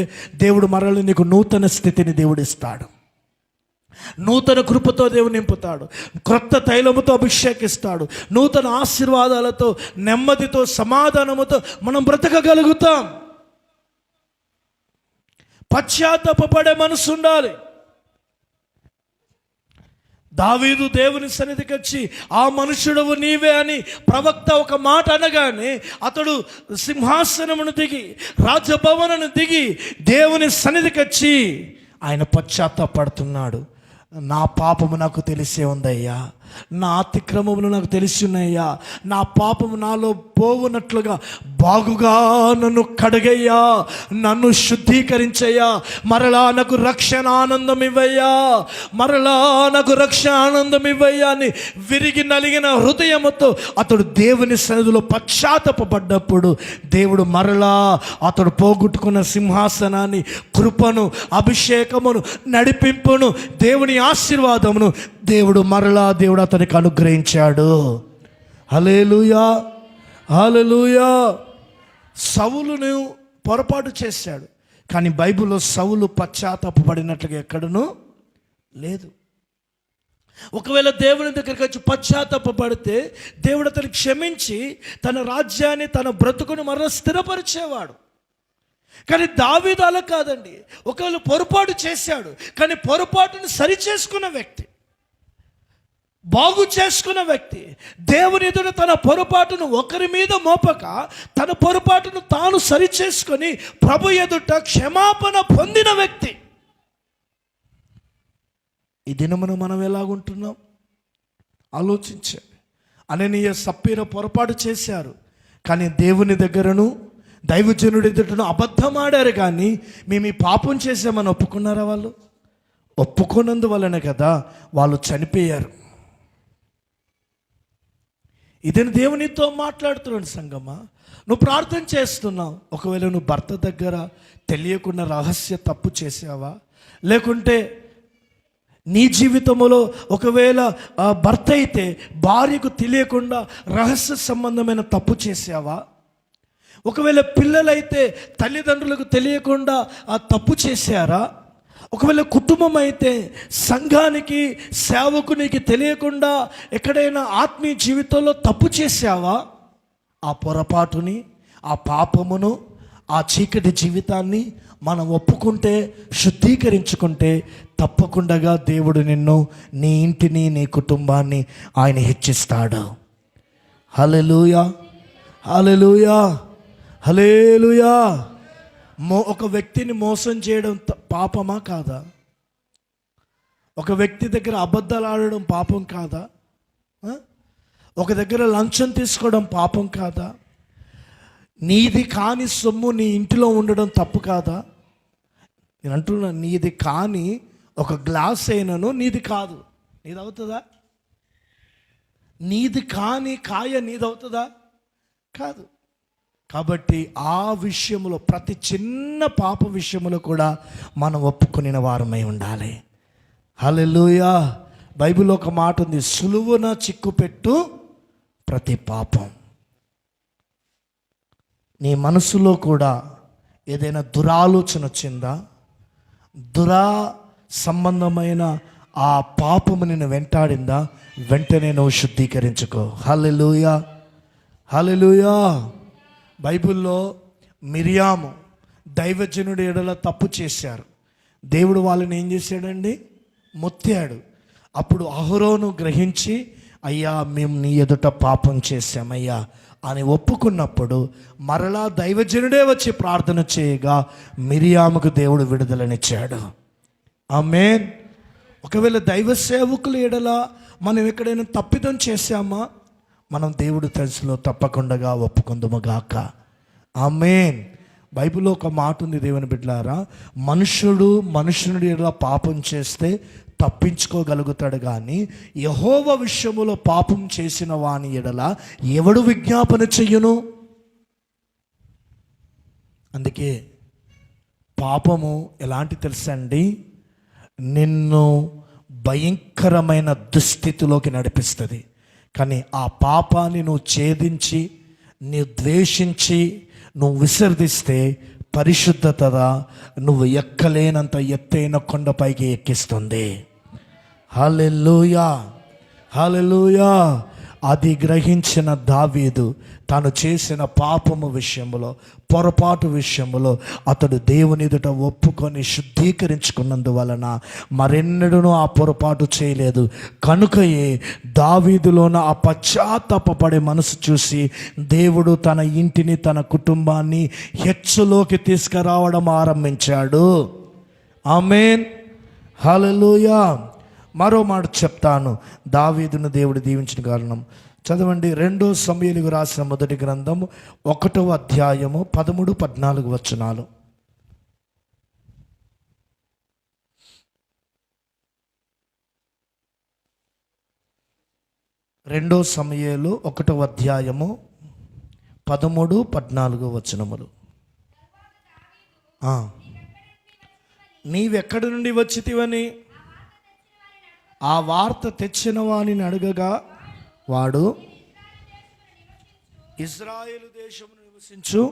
దేవుడు మరల నీకు నూతన స్థితిని దేవుడు ఇస్తాడు. నూతన కృపతో దేవుడు నింపుతాడు, క్రొత్త తైలముతో అభిషేకిస్తాడు, నూతన ఆశీర్వాదాలతో, నెమ్మదితో, సమాధానముతో మనం బ్రతకగలుగుతాం. పశ్చాత్తాపపడే మనసు ఉండాలి. దావీదు దేవుని సన్నిధికి వచ్చి ఆ మనుషుడవు నీవే అని ప్రవక్త ఒక మాట అనగానే అతడు సింహాసనమును దిగి, రాజభవనను దిగి దేవుని సన్నిధికి వచ్చి ఆయన పశ్చాత్తాపడుతున్నాడు. నా పాపము నాకు తెలిసే ఉందయ్యా, నా అతిక్రమములు నాకు తెలిసి ఉన్నాయ్యా, నా పాపము నాలో పోవునట్లుగా బాగుగా నన్ను కడగయ్యా, నన్ను శుద్ధీకరించయ్యా, మరలా నాకు రక్షణ ఆనందం ఇవ్వయ్యా, మరలా నాకు రక్షణ ఆనందం ఇవ్వయ్యా అని విరిగి నలిగిన హృదయముతో అతడు దేవుని సన్నిధిలో పశ్చాత్తాపపడ్డప్పుడు దేవుడు మరలా అతడు పోగొట్టుకున్న సింహాసనాన్ని, కృపను, అభిషేకమును, నడిపింపును, దేవుని ఆశీర్వాదమును దేవుడు అతనికి అనుగ్రహించాడు. హల్లెలూయా, హల్లెలూయా. సౌలును పొరపాటు చేశాడు, కానీ బైబిల్లో సౌలు పశ్చాత్తాపపడినట్లుగా ఎక్కడనూ లేదు. ఒకవేళ దేవుని దగ్గరికి వచ్చి పశ్చాత్తాపపడితే దేవుడు అతను క్షమించి తన రాజ్యాన్ని, తన బ్రతుకును మరలా స్థిరపరిచేవాడు. కానీ దావీదు అలా కాదండి. ఒకవేళ పొరపాటు చేశాడు, కానీ పొరపాటును సరి చేసుకున్న వ్యక్తి, బాగు చేసుకున్న వ్యక్తి, దేవుని ఎదుట తన పొరపాటును ఒకరి మీద మోపక తన పొరపాటును తాను సరి చేసుకొని ప్రభు ఎదుట క్షమాపణ పొందిన వ్యక్తి. ఈ దినమున మనం ఎలాగుంటున్నాం ఆలోచించండి. అననీయ సప్పీర పొరపాటు చేశారు, కానీ దేవుని దగ్గరను దైవజనుడి ఎదుటను అబద్ధమాడారు, కానీ మేము ఈ పాపం చేసామని ఒప్పుకున్నారా? వాళ్ళు ఒప్పుకోనందువలనే కదా వాళ్ళు చనిపోయారు. ఇదని దేవునితో మాట్లాడుతున్నాడు. సంగమా, నువ్వు ప్రార్థన చేస్తున్నావు. ఒకవేళ నువ్వు భర్త దగ్గర తెలియకుండా రహస్య తప్పు చేసావా, లేకుంటే నీ జీవితంలో ఒకవేళ భర్త అయితే భార్యకు తెలియకుండా రహస్య సంబంధమైన తప్పు చేసావా, ఒకవేళ పిల్లలైతే తల్లిదండ్రులకు తెలియకుండా ఆ తప్పు చేశారా, ఒకవేళ కుటుంబం అయితే సంఘానికి, సేవకునికి తెలియకుండా ఎక్కడైనా ఆత్మీయ జీవితంలో తప్పు చేశావా? ఆ పొరపాటుని, ఆ పాపమును, ఆ చీకటి జీవితాన్ని మనం ఒప్పుకుంటే, శుద్ధీకరించుకుంటే తప్పకుండా దేవుడు నిన్ను, నీ ఇంటిని, నీ కుటుంబాన్ని ఆయన హెచ్చిస్తాడు. హల్లెలూయా, హల్లెలూయా, హల్లెలూయా. ఒక వ్యక్తిని మోసం చేయడం పాపమా కాదా? ఒక వ్యక్తి దగ్గర అబద్ధాలు ఆడడం పాపం కాదా? ఒక దగ్గర లంచం తీసుకోవడం పాపం కాదా? నీది కాని సొమ్ము నీ ఇంటిలో ఉండడం తప్పు కాదా? నేను అంటున్నా, నీది కాని ఒక గ్లాస్ అయినను నీది కాదు, నీది అవుతుందా? నీది కాని కాయ నీది అవుతుందా? కాదు. కాబట్టి ఆ విషయంలో, ప్రతి చిన్న పాప విషయంలో కూడా మనం ఒప్పుకునే వారమై ఉండాలి. హల్లెలూయా. బైబిల్లో ఒక మాట ఉంది, సులువున చిక్కుపెట్టు ప్రతి పాపం. నీ మనసులో కూడా ఏదైనా దురాలోచన వచ్చిందా? సంబంధమైన ఆ పాపము నిన్ను వెంటాడిందా? వెంటనే నువ్వు శుద్ధీకరించుకో. హల్లెలూయా, హల్లెలూయా. బైబిల్లో మిరియాము దైవజనుడి ఎడల తప్పు చేశారు. దేవుడు వాళ్ళని ఏం చేశాడండి? మొత్తాడు. అప్పుడు అహరోను గ్రహించి, అయ్యా మేము నీ ఎదుట పాపం చేశామయ్యా అని ఒప్పుకున్నప్పుడు మరలా దైవజనుడే వచ్చి ప్రార్థన చేయగా మిరియాముకు దేవుడు విడుదలనిచ్చాడు. ఆమేన్. ఒకవేళ దైవ సేవకుల ఎడల మనం ఎక్కడైనా తప్పిదం చేశామా, మనం దేవుడు తెలుసులో తప్పకుండా ఒప్పుకుందుముగాక. ఆమేన్. బైబిల్లో ఒక మాట ఉంది, దేవుని బిడ్డలారా, మనుషుడి ఎడల పాపం చేస్తే తప్పించుకోగలుగుతాడు, కానీ యెహోవా విషయములో పాపం చేసిన వాని ఎడల ఎవడు విజ్ఞాపన చెయ్యును? అందుకే పాపము ఎలాంటి తెలుసండి, నిన్ను భయంకరమైన దుస్థితిలోకి నడిపిస్తుంది. కానీ ఆ పాపాన్ని నువ్వు ఛేదించి, నువ్వు ద్వేషించి, నువ్వు విసర్జిస్తే పరిశుద్ధత నువ్వు ఎక్కలేనంత ఎత్తైన కొండపైకి ఎక్కిస్తుంది. హల్లెలూయా, హల్లెలూయా. అది గ్రహించిన దావీదు తాను చేసిన పాపము విషయంలో, పొరపాటు విషయంలో అతడు దేవుని ఎదుట ఒప్పుకొని శుద్ధీకరించుకున్నందువలన మరెన్నడూ ఆ పొరపాటు చేయలేదు. కనుకయే దావీదులోన ఆ పశ్చాత్తాపపడే మనసు చూసి దేవుడు తన ఇంటిని, తన కుటుంబాన్ని హెచ్చులోకి తీసుకురావడం ఆరంభించాడు. ఆమేన్, హల్లెలూయా. మరో మాట చెప్తాను, దావీదును దేవుడు దీవించిన కారణం. చదవండి, 2 సమూయేలుకు రాసిన మొదటి గ్రంథము 1వ అధ్యాయము 13-14 వచనాలు. 2 సమూయేలు 1వ అధ్యాయము 13-14 వచనములు. నీవెక్కడి నుండి వచ్చితివని ఆ వార్త తెచ్చిన వానిని అడగగా వాడు, ఇశ్రాయేలు దేశమును నివసించు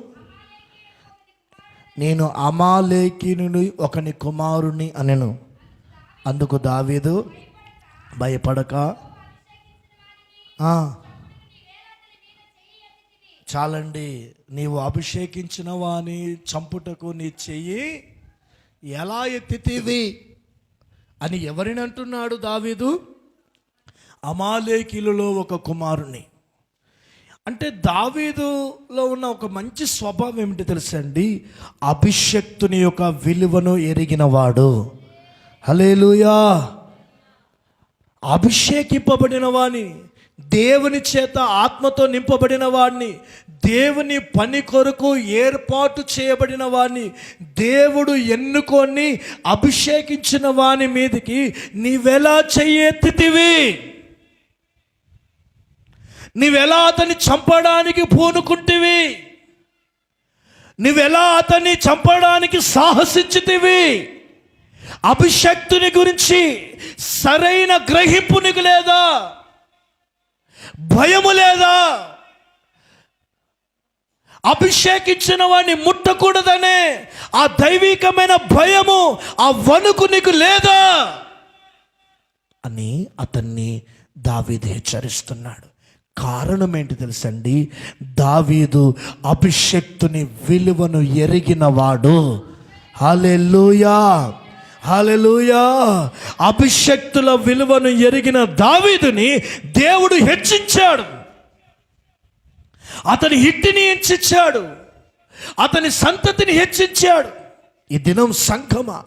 నేను అమాలేకీయుని ఒకని కుమారుని అనెను. అందుకు దావీదు భయపడక, చాలండి, నీవు అభిషేకించిన వాని చంపుటకు నీ చెయ్యి ఎలా ఎత్తితివి అని ఎవరిని అంటున్నాడు దావీదు? అమాలేకీయులలో ఒక కుమారుని. అంటే దావీదులో ఉన్న ఒక మంచి స్వభావం ఏమిటి తెలుసండి? అభిషక్తుని యొక్క విలువను ఎరిగినవాడు. హల్లెలూయా. అభిషేకింపబడిన వాణ్ణి, దేవుని చేత ఆత్మతో నింపబడిన వాడిని, దేవుని పని కొరకు ఏర్పాటు చేయబడిన వాడిని, దేవుడు ఎన్నుకొని అభిషేకించిన వాని మీదకి నీవెలా చెయ్యెత్తితివి? నీవెలా అతన్ని చంపడానికి పూనుకుంటివి? నీవెలా అతన్ని చంపడానికి సాహసించితివి? అభిషక్తుని గురించి సరైన గ్రహింపు నీకు లేదా? భయము లేదా? అభిషేకించిన వాడిని ముట్టకూడదనే ఆ దైవికమైన భయము, ఆ వణుకు నీకు లేదా అని అతన్ని దావీదు హెచ్చరిస్తున్నాడు. కారణం ఏంటి తెలుసండి? దావీదు అభిషక్తుని విలువను ఎరిగినవాడు. హల్లెలూయా, హల్లెలూయా. అభిషక్తుల విలువను ఎరిగిన దావీదుని దేవుడు హెచ్చించాడు. అతని ఇంటిని హెచ్చించాడు, అతని సంతతిని హెచ్చించాడు. ఈ దినం సంఘమా,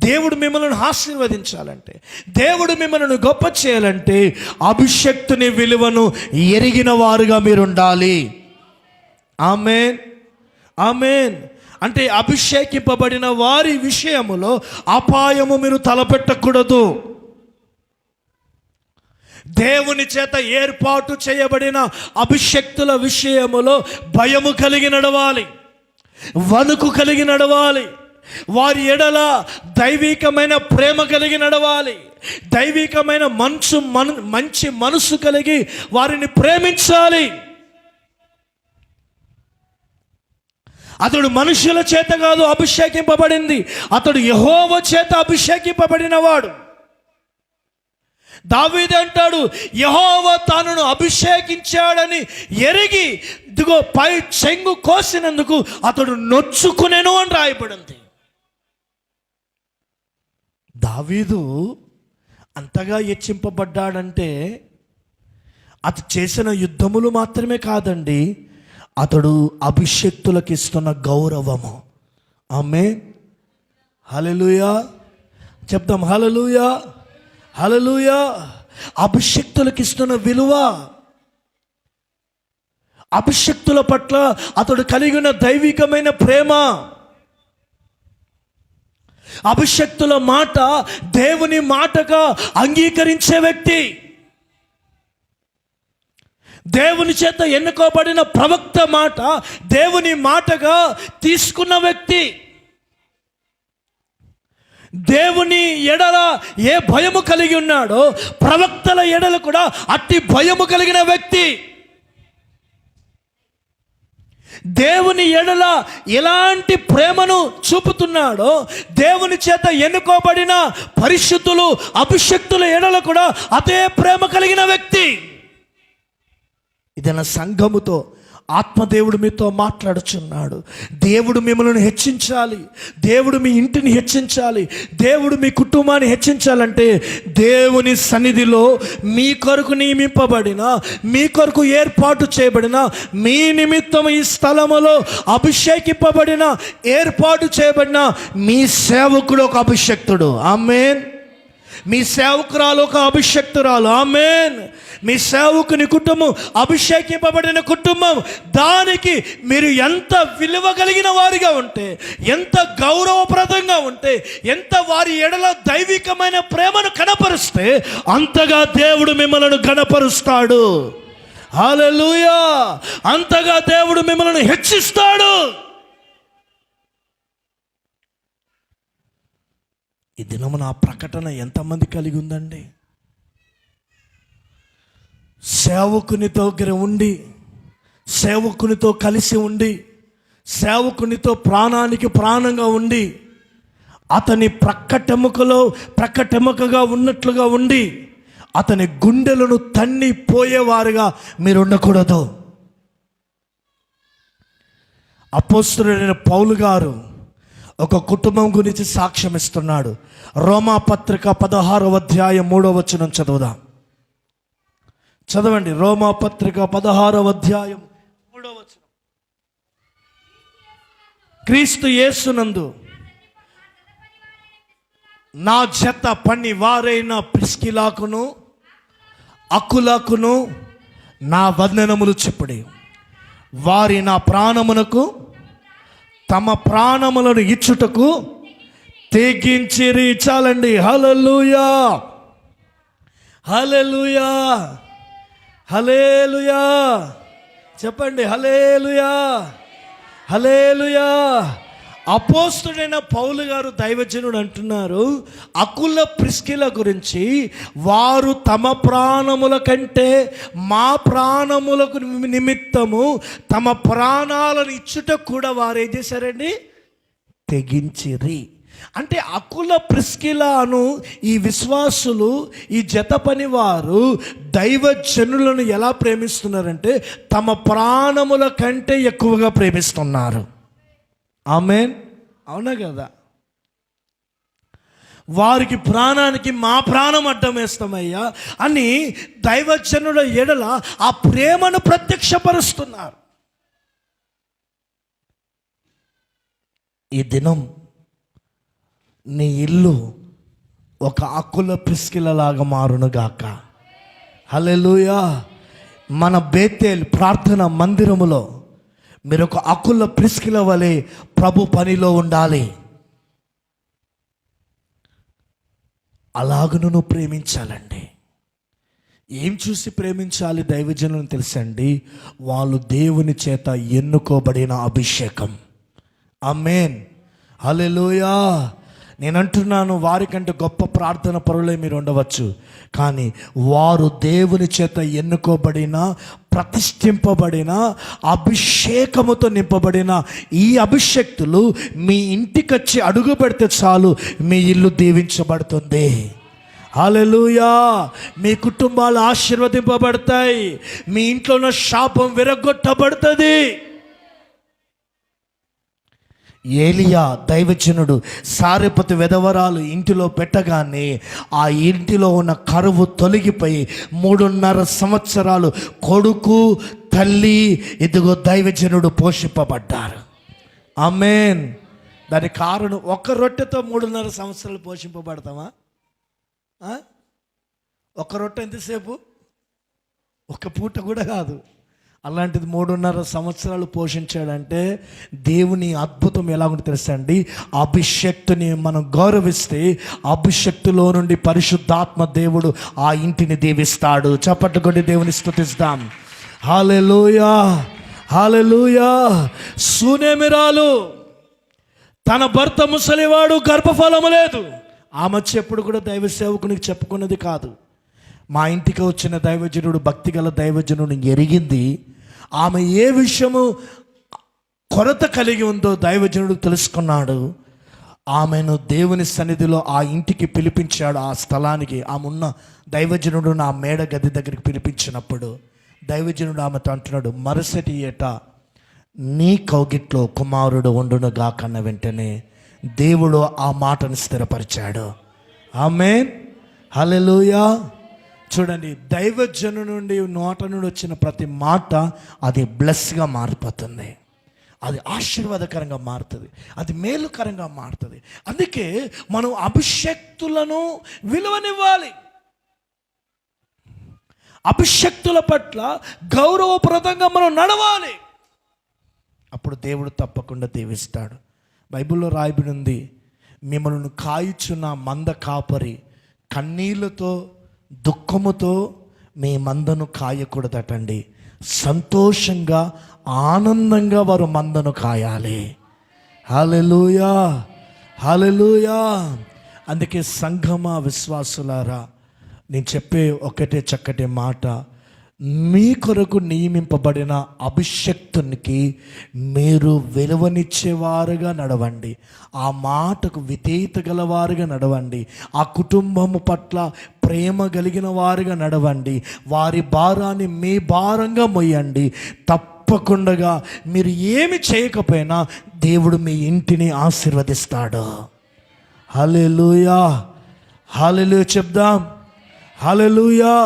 దేవుడు మిమ్మల్ని ఆశీర్వదించాలంటే, దేవుడు మిమ్మల్ని గొప్ప చేయాలంటే అభిషక్తుని విలువను ఎరిగిన వారుగా మీరు ఉండాలి. ఆమేన్, ఆమేన్. అంటే అభిషేకింపబడిన వారి విషయములో అపాయము మీరు తలపెట్టకూడదు. దేవుని చేత ఏర్పాటు చేయబడిన అభిషక్తుల విషయములో భయము కలిగి నడవాలి, వణుకు కలిగి నడవాలి. వారి ఎడల దైవికమైన ప్రేమ కలిగి నడవాలి, దైవికమైన మంచి మనసు కలిగి వారిని ప్రేమించాలి. అతడు మనుషుల చేత కాదు అభిషేకింపబడింది, అతడు యెహోవా చేత అభిషేకింపబడినవాడు. దావీదు అంటాడు, యెహోవా తానును అభిషేకించాడని ఎరిగి ఇదిగో పై చెంగు కోసినందుకు అతడు నొచ్చుకునేను అని రాయబడింది. దావీదు అంతగా హెచ్చింపబడ్డాడంటే అతడు చేసిన యుద్ధములు మాత్రమే కాదండి, అతడు అభిషక్తులకు ఇస్తున్న గౌరవము. ఆమేన్, హల్లెలూయా. చెప్దాం హల్లెలూయా, హల్లెలూయా. అభిషక్తులకు ఇస్తున్న విలువ, అభిషక్తుల పట్ల అతడు కలిగిన దైవికమైన ప్రేమ, అభిషక్తుల మాట దేవుని మాటగా అంగీకరించే వ్యక్తి, దేవుని చేత ఎన్నుకోబడిన ప్రవక్త మాట దేవుని మాటగా తీసుకున్న వ్యక్తి, దేవుని ఎడల ఏ భయము కలిగి ఉన్నాడో ప్రవక్తల ఎడల కూడా అట్టి భయము కలిగిన వ్యక్తి, దేవుని ఎడల ఎలాంటి ప్రేమను చూపుతున్నాడో దేవుని చేత ఎన్నుకోబడిన పరిశుద్ధులు అభిషక్తుల ఎడల కూడా అదే ప్రేమ కలిగిన వ్యక్తి. ఇదైనా సంఘముతో ఆత్మదేవుడు మీతో మాట్లాడుచున్నాడు. దేవుడు మిమ్మల్ని హెచ్చించాలి, దేవుడు మీ ఇంటిని హెచ్చించాలి, దేవుడు మీ కుటుంబాన్ని హెచ్చించాలంటే దేవుని సన్నిధిలో మీ కొరకు నియమింపబడిన, మీ కొరకు ఏర్పాటు చేయబడిన, మీ నిమిత్తం ఈ స్థలములో అభిషేకింపబడిన, ఏర్పాటు చేయబడిన మీ సేవకుడు ఒక అభిషక్తుడు. ఆమేన్. మీ సేవకురాలు ఒక అభిషక్తురాలు. ఆమేన్. మీ సేవకుని కుటుంబం అభిషేకింపబడిన కుటుంబం. దానికి మీరు ఎంత విలువ కలిగిన వారిగా ఉంటే, ఎంత గౌరవప్రదంగా ఉంటే, ఎంత వారి ఎడల దైవికమైన ప్రేమను కనపరుస్తే అంతగా దేవుడు మిమ్మల్ని గణపరుస్తాడు. హల్లెలూయా. అంతగా దేవుడు మిమ్మల్ని హెచ్చిస్తాడు. ఈ దినము నా ప్రకటన ఎంతమంది కలిగి ఉందండి? సేవకునితో దగ్గర ఉండి, సేవకునితో కలిసి ఉండి, సేవకునితో ప్రాణానికి ప్రాణంగా ఉండి, అతని ప్రక్కటెముకగా ఉన్నట్లుగా ఉండి, అతని గుండెలను తన్ని పోయేవారుగా మీరు ఉండకూడదు. అపోస్తలుడైన పౌలు గారు ఒక కుటుంబం గురించి సాక్ష్యం ఇస్తున్నాడు. రోమాపత్రిక 16వ అధ్యాయం 3వ వచనం చదువుదాం. చదవండి. రోమాపత్రిక 16వ అధ్యాయం 3వ వచనం. క్రీస్తు యేసునందు నా జత పని వారైన ప్రిస్కిలాకును అకులాకును నా వందనములు చెప్పుడి. వారి నా ప్రాణమునకు తమ ప్రాణములను ఇచ్చుటకు తెగించిరి. చాలండి. హల్లెలూయా, హల్లెలూయా, హల్లెలూయా. చెప్పండి హల్లెలూయా, హల్లెలూయా. అపోస్తుడైన పౌలు గారు దైవజనుడు అంటున్నారు, అకుల ప్రిస్కిల గురించి, వారు తమ ప్రాణముల కంటే మా ప్రాణములకు నిమిత్తము తమ ప్రాణాలను ఇచ్చుట కూడా వారు ఏం చేశారండి? తెగించిరి. అంటే అకుల ప్రిస్కిలాను ఈ విశ్వాసులు, ఈ జత పని వారు దైవజనులను ఎలా ప్రేమిస్తున్నారంటే తమ ప్రాణముల కంటే ఎక్కువగా ప్రేమిస్తున్నారు. ఆమేన్, అవునా కదా? వారికి ప్రాణానికి మా ప్రాణం అడ్డం వేస్తామయ్యా అని దైవజనుల ఎడల ఆ ప్రేమను ప్రత్యక్షపరుస్తున్నారు. ఈ దినం నీ ఇల్లు ఒక అకుల ప్రిస్కిలలాగా మారునుగాక. హల్లెలూయా. మన బేతేల్ ప్రార్థన మందిరములో మీరు ఒక అకుల ప్రిస్కిల వలె ప్రభు పనిలో ఉండాలి. అలాగను నువ్వు ప్రేమించాలండి. ఏం చూసి ప్రేమించాలి దైవజనులను తెలుసండి? వాళ్ళు దేవుని చేత ఎన్నుకోబడిన అభిషేకం. ఆమేన్, హల్లెలూయా. నేను అంటున్నాను, వారికంటే గొప్ప ప్రార్థన పరులే మీరు ఉండవచ్చు, కానీ వారు దేవుని చేత ఎన్నుకోబడిన, ప్రతిష్ఠింపబడిన, అభిషేకముతో నింపబడిన ఈ అభిషేక్తులు మీ ఇంటికొచ్చి అడుగు పెడితే చాలు మీ ఇల్లు దీవించబడుతుంది. హల్లెలూయా. మీ కుటుంబాలు ఆశీర్వదింపబడతాయి. మీ ఇంట్లో ఉన్న శాపం విరగొట్టబడుతుంది. ఏలియా దైవజనుడు సారెపతి విధవరాలు ఇంటిలో పెట్టగానే ఆ ఇంటిలో ఉన్న కరువు తొలగిపోయి 3.5 సంవత్సరాలు కొడుకు, తల్లి, ఇదిగో దైవజనుడు పోషింపబడ్డారు. ఆమేన్. దానికి కారణం, ఒక రొట్టెతో 3.5 సంవత్సరాలు పోషింపబడతామా? ఒక రొట్టె ఎంతసేపు? ఒక పూట కూడా కాదు. అలాంటిది 3.5 సంవత్సరాలు పోషించాడంటే దేవుని అద్భుతం ఎలా ఉంటుంది తెలుసా అండి? అభిషక్తుని మనం గౌరవిస్తే అభిషక్తులో నుండి పరిశుద్ధాత్మ దేవుడు ఆ ఇంటిని దీవిస్తాడు. చప్పట్లు కొట్టి దేవుని స్తుతిస్తాం. హల్లెలూయా, హల్లెలూయా. సూనేమిరాలు తన భర్త ముసలివాడు, గర్భఫలము లేదు. ఆమె చెప్పుడు కూడా దైవ సేవకునికి చెప్పుకున్నది కాదు. మా ఇంటికి వచ్చిన దైవజనుడు, భక్తిగల దైవజనుడు ఎరిగింది. ఆమె ఏ విషయము కొరత కలిగి ఉందో దైవజనుడు తెలుసుకున్నాడు. ఆమెను దేవుని సన్నిధిలో ఆ ఇంటికి పిలిపించాడు. ఆ స్థలానికి ఆమె ఉన్న దైవజనుడు నా మేడ గది దగ్గరికి పిలిపించినప్పుడు దైవజనుడు ఆమెతో అంటున్నాడు, మరుసటి ఏట నీ కౌగిట్లో కుమారుడు ఉండునుగా కన్న వెంటనే దేవుడు ఆ మాటను స్థిరపరిచాడు. ఆమేన్, హల్లెలూయా. చూడండి, దైవజను నుండి నోట నుండి వచ్చిన ప్రతి మాట అది బ్లెస్గా మారిపోతుంది, అది ఆశీర్వాదకరంగా మారుతుంది, అది మేలుకరంగా మారుతుంది. అందుకే మనం అభిషక్తులను విలువనివ్వాలి. అభిషక్తుల పట్ల గౌరవప్రదంగా మనం నడవాలి. అప్పుడు దేవుడు తప్పకుండా దీవిస్తాడు. బైబిల్లో రాయబడి ఉంది, మిమ్మల్ని కాయిచున్న మంద కాపరి కన్నీళ్లతో, దుఃఖముతో మీ మందను కాయకూడదటండి. సంతోషంగా, ఆనందంగా వారు మందను కాయాలి. హల్లెలూయా, హల్లెలూయా. అందుకే సంఘమ విశ్వాసులారా, నేను చెప్పే ఒకటే చక్కటి మాట, మీ కొరకు నియమింపబడిన అభిషక్తునికి మీరు విలువనిచ్చేవారుగా నడవండి. ఆ మాటకు విధేయత గలవారుగా నడవండి. ఆ కుటుంబము పట్ల ప్రేమ కలిగిన వారుగా నడవండి. వారి భారాన్ని మీ భారంగా మొయ్యండి. తప్పకుండా మీరు ఏమి చేయకపోయినా దేవుడు మీ ఇంటిని ఆశీర్వదిస్తాడు. హల్లెలూయా, హల్లెలూయా చెప్దాం. హల్లెలూయా.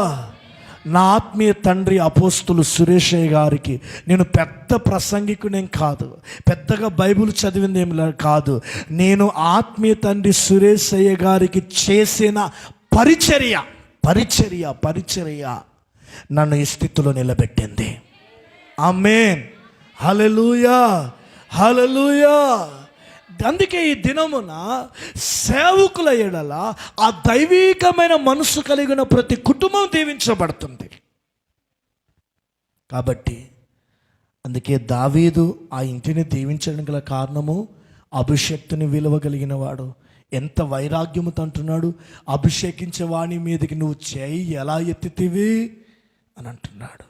నా ఆత్మీయ తండ్రి అపోస్తులు సురేషయ్య గారికి నేను పెద్ద ప్రసంగికునేం కాదు, పెద్దగా బైబిల్ చదివింది ఏం కాదు. నేను ఆత్మీయ తండ్రి సురేషయ్య గారికి చేసిన పరిచర్య నన్ను ఈ స్థితిలో నిలబెట్టింది. ఆమేన్, హల్లెలూయా, హల్లెలూయా. అందుకే ఈ దినమున సేవకుల ఎడల ఆ దైవీకమైన మనసు కలిగిన ప్రతి కుటుంబం దీవించబడుతుంది. కాబట్టి అందుకే దావీదు ఆ ఇంటిని దీవించడం గల కారణము అభిషక్తుని విలువ కలిగిన వాడు. ఎంత వైరాగ్యముతో అంటున్నాడు, అభిషేకించే వాని మీదకి నువ్వు చేయి ఎలా ఎత్తితివి అని అంటున్నాడు.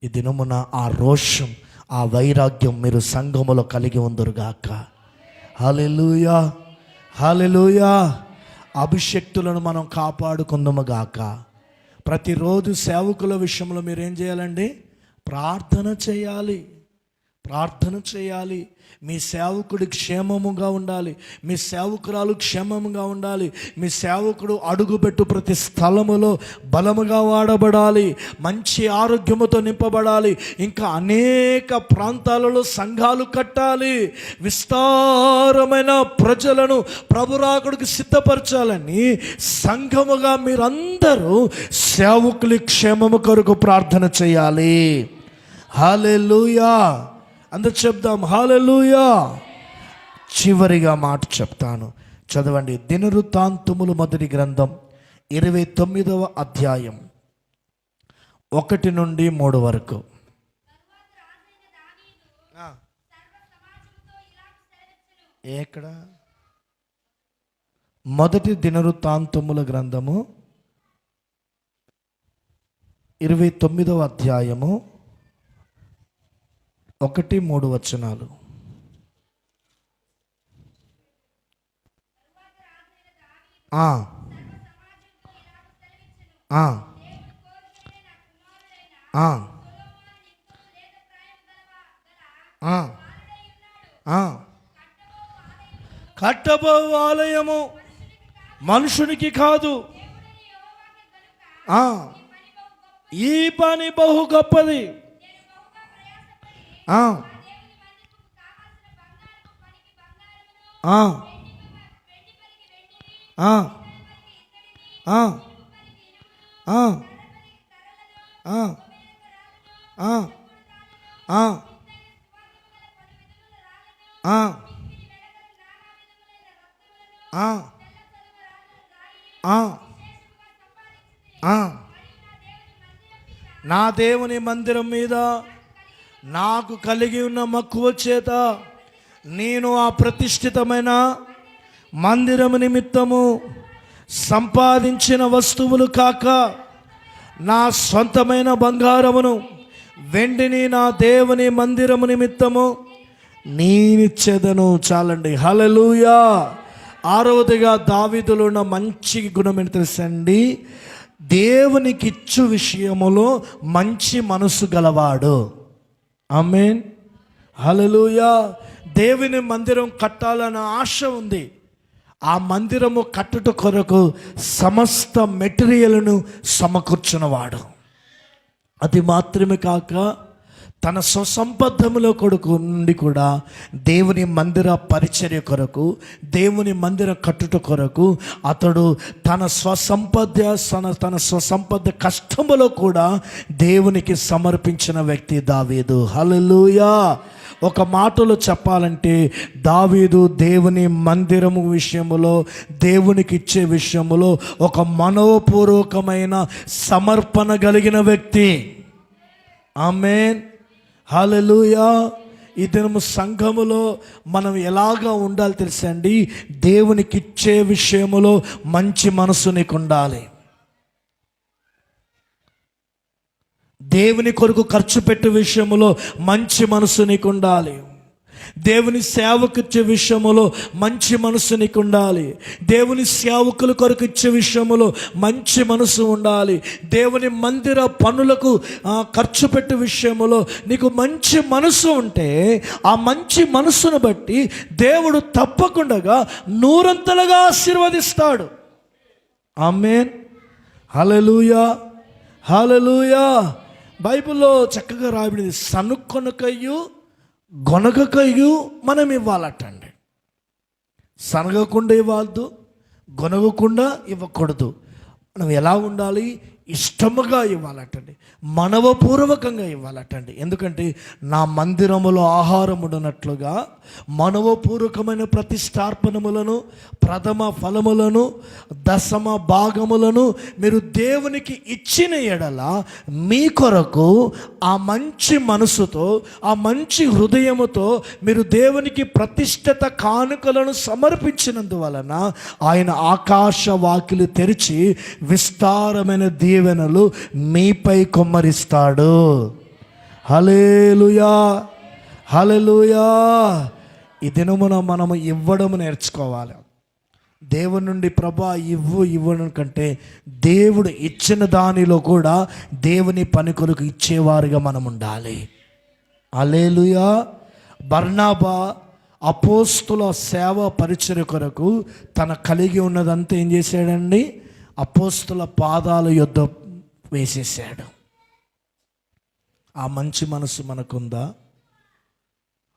ఈ దినమున ఆ రోషం, ఆ వైరాగ్యం మీరు సంఘములో కలిగి ఉందరుగాక. హల్లెలూయా, హల్లెలూయా. అభిషక్తులను మనం కాపాడుకుందాము గాక. ప్రతిరోజు సేవకుల విషయంలో మీరేం చేయాలండి? ప్రార్థన చేయాలి, ప్రార్థన చేయాలి. మీ సేవకుడు క్షేమముగా ఉండాలి, మీ సేవకురాలు క్షేమముగా ఉండాలి, మీ సేవకుడు అడుగుపెట్టు ప్రతి స్థలములో బలముగా వాడబడాలి, మంచి ఆరోగ్యముతో నింపబడాలి. ఇంకా అనేక ప్రాంతాలలో సంఘాలు కట్టాలి, విస్తారమైన ప్రజలను ప్రభురాకుడికి సిద్ధపరచాలని సంఘముగా మీరందరూ సేవకులి క్షేమము కొరకు ప్రార్థన చేయాలి. హల్లెలూయా. అందరూ చెప్దాం హల్లెలూయా. చివరిగా మాట చెప్తాను, చదవండి. దినవృత్తాంతములు మొదటి గ్రంథం 29వ అధ్యాయం 1 నుండి 3 వరకు. ఎక్కడ? మొదటి దినవృత్తాంతముల గ్రంథము 29వ అధ్యాయము 1-3 వచనాలు. ఆ ఆ ఆ ఆ కట్టబో ఆలయము మనుషునికి కాదు, ఈ పని బహు గొప్పది. ఆ ఆ ఆ ఆ ఆ నా దేవుని మందిరం మీద నాకు కలిగి ఉన్న మక్కువ చేత నేను ఆ ప్రతిష్ఠితమైన మందిరము నిమిత్తము సంపాదించిన వస్తువులు కాక నా సొంతమైన బంగారమును వెండిని నా దేవుని మందిరము నిమిత్తము నేనిచ్చేదను. చాలండి. హల్లెలూయా. 6వదిగా దావీదులో ఉన్న మంచి గుణం ఏంటి తెలుసండి? దేవునికి ఇచ్చు విషయములో మంచి మనసు గలవాడు. ఆమేన్. హల్లెలూయా. దేవుని మందిరం కట్టాలన్న ఆశ ఉంది. ఆ మందిరము కట్టుట కొరకు సమస్త మెటీరియల్ను సమకూర్చున్నవాడు. అది మాత్రమే కాక తన స్వసంపదములో కొడుకు నుండి కూడా దేవుని మందిర పరిచర్య కొరకు, దేవుని మందిర కట్టుట కొరకు అతడు తన స్వసంపద కష్టములో కూడా దేవునికి సమర్పించిన వ్యక్తి దావీదు. హల్లెలూయా. ఒక మాటలో చెప్పాలంటే దావీదు దేవుని మందిరము విషయములో, దేవునికి ఇచ్చే విషయములో ఒక మనోపూర్వకమైన సమర్పణ కలిగిన వ్యక్తి. ఆమేన్. హల్లెలూయా. ఈ దినము సంఘములో మనం ఎలాగా ఉండాలి తెలుసండి? దేవునికి ఇచ్చే విషయములో మంచి మనసు నీకు ఉండాలి. దేవుని కొరకు ఖర్చు పెట్టే విషయములో మంచి మనసు నీకు ఉండాలి. దేవుని సేవకు ఇచ్చే విషయములో మంచి మనసు నీకు ఉండాలి. దేవుని సేవకుల కొరకు ఇచ్చే విషయములో మంచి మనసు ఉండాలి. దేవుని మందిర పనులకు ఖర్చు పెట్టే విషయములో నీకు మంచి మనసు ఉంటే ఆ మంచి మనసును బట్టి దేవుడు తప్పకుండా 100 ఆశీర్వదిస్తాడు. ఆమేన్. హల్లెలూయా. హల్లెలూయా. బైబిల్లో చక్కగా రాయబడింది, సనుక్కొనకయు గొనగకయు మనం ఇవ్వాలటండి. సనగకుండా ఇవ్వద్దు, గొనగకుండా ఇవ్వకూడదు. మనం ఎలా ఉండాలి? ఇష్టముగా ఇవ్వాలటండి, మనవపూర్వకంగా ఇవ్వాలటండి. ఎందుకంటే నా మందిరములో ఆహారం ఉన్నట్లుగా మనవపూర్వకమైన ప్రతిష్టార్పణములను, ప్రథమ ఫలములను, దశమ భాగములను మీరు దేవునికి ఇచ్చిన ఎడల మీ కొరకు ఆ మంచి మనసుతో, ఆ మంచి హృదయముతో మీరు దేవునికి ప్రతిష్ఠిత కానుకలను సమర్పించినందువలన ఆయన ఆకాశ వాకిలు తెరిచి విస్తారమైన దీవెనలు మీపై కుమ్మరిస్తాడు. హల్లెలూయా. హల్లెలూయా. ఈ దినమున మనము ఇవ్వడం నేర్చుకోవాలి. దేవుని నుండి ప్రభా ఇవ్వడం కంటే దేవుడు ఇచ్చిన దానిలో కూడా దేవుని పని కొరకు ఇచ్చేవారుగా మనం ఉండాలి. హల్లెలూయా. బర్నబా అపోస్తుల సేవ పరిచర్య కొరకు తన కలిగి ఉన్నదంతా ఏం చేశాడండి? అపోస్తుల పాదాల యొద్ద వేసేసాడు. ఆ మంచి మనసు మనకుందా?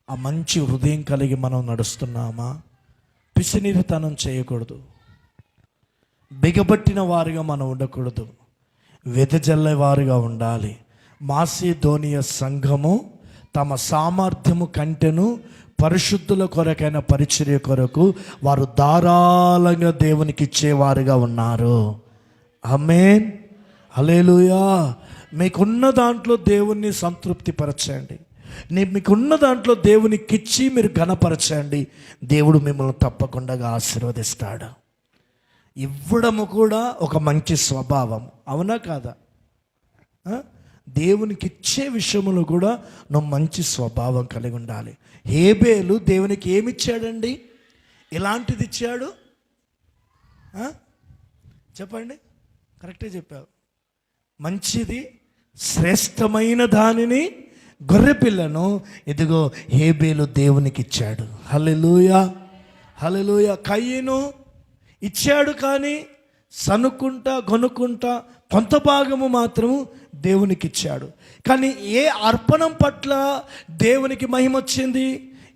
ఆ మంచి హృదయం కలిగి మనం నడుస్తున్నామా? పిసినిరితనం చేయకూడదు, బిగబట్టిన వారిగా మనం ఉండకూడదు, వెదజల్లే వారిగా ఉండాలి. మాసిదోనియ సంఘము తమ సామర్థ్యము కంటెను పరిశుద్ధుల కొరకైన పరిచర్య కొరకు వారు ధారాళంగా దేవునికి ఇచ్చేవారుగా ఉన్నారు. ఆమేన్, హల్లెలూయా. మీకున్న దాంట్లో దేవుణ్ణి సంతృప్తిపరచండి. మీకున్న దాంట్లో దేవునికి ఇచ్చి మీరు ఘనపరచండి. దేవుడు మిమ్మల్ని తప్పకుండా ఆశీర్వదిస్తాడు. ఇవ్వడము కూడా ఒక మంచి స్వభావం, అవునా కాదా? దేవునికి ఇచ్చే విషయంలో కూడా నువ్వు మంచి స్వభావం కలిగి ఉండాలి. హేబేలు దేవునికి ఏమి ఇచ్చాడండి? ఎలాంటిది ఇచ్చాడు చెప్పండి? కరెక్టే చెప్పావు. మంచిది, శ్రేష్టమైన దానిని, గొర్రెపిల్లను ఇదిగో హేబేలు దేవునికి ఇచ్చాడు. హల్లెలూయా, హల్లెలూయా. కయీను ఇచ్చాడు, కానీ సనుక్కుంటా గొనుక్కుంటా కొంత భాగము మాత్రము దేవునికి ఇచ్చాడు. కానీ ఏ అర్పణం పట్ల దేవునికి మహిమ వచ్చింది?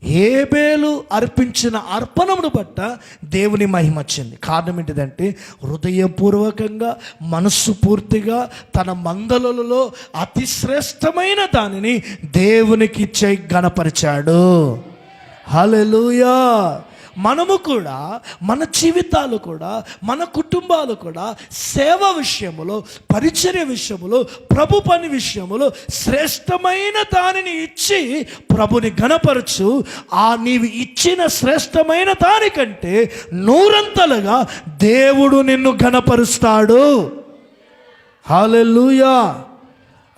హేబేలు అర్పించిన అర్పణమును బట్ట దేవుని మహిమ వచ్చింది. కారణం ఏంటిదంటే హృదయపూర్వకంగా మనస్సు పూర్తిగా తన మందలలో అతి శ్రేష్టమైన దానిని దేవునికి ఇచ్చే ఘనపరిచాడు. హల్లెలూయా. మనము కూడా మన జీవితాలు కూడా మన కుటుంబాలు కూడా సేవ విషయములో, పరిచర్య విషయములో, ప్రభు పని విషయములో శ్రేష్టమైన దానిని ఇచ్చి ప్రభుని ఘనపరచు. నీవు ఇచ్చిన శ్రేష్టమైన దానికంటే నూరంతలుగా దేవుడు నిన్ను ఘనపరుస్తాడు. హల్లెలూయా,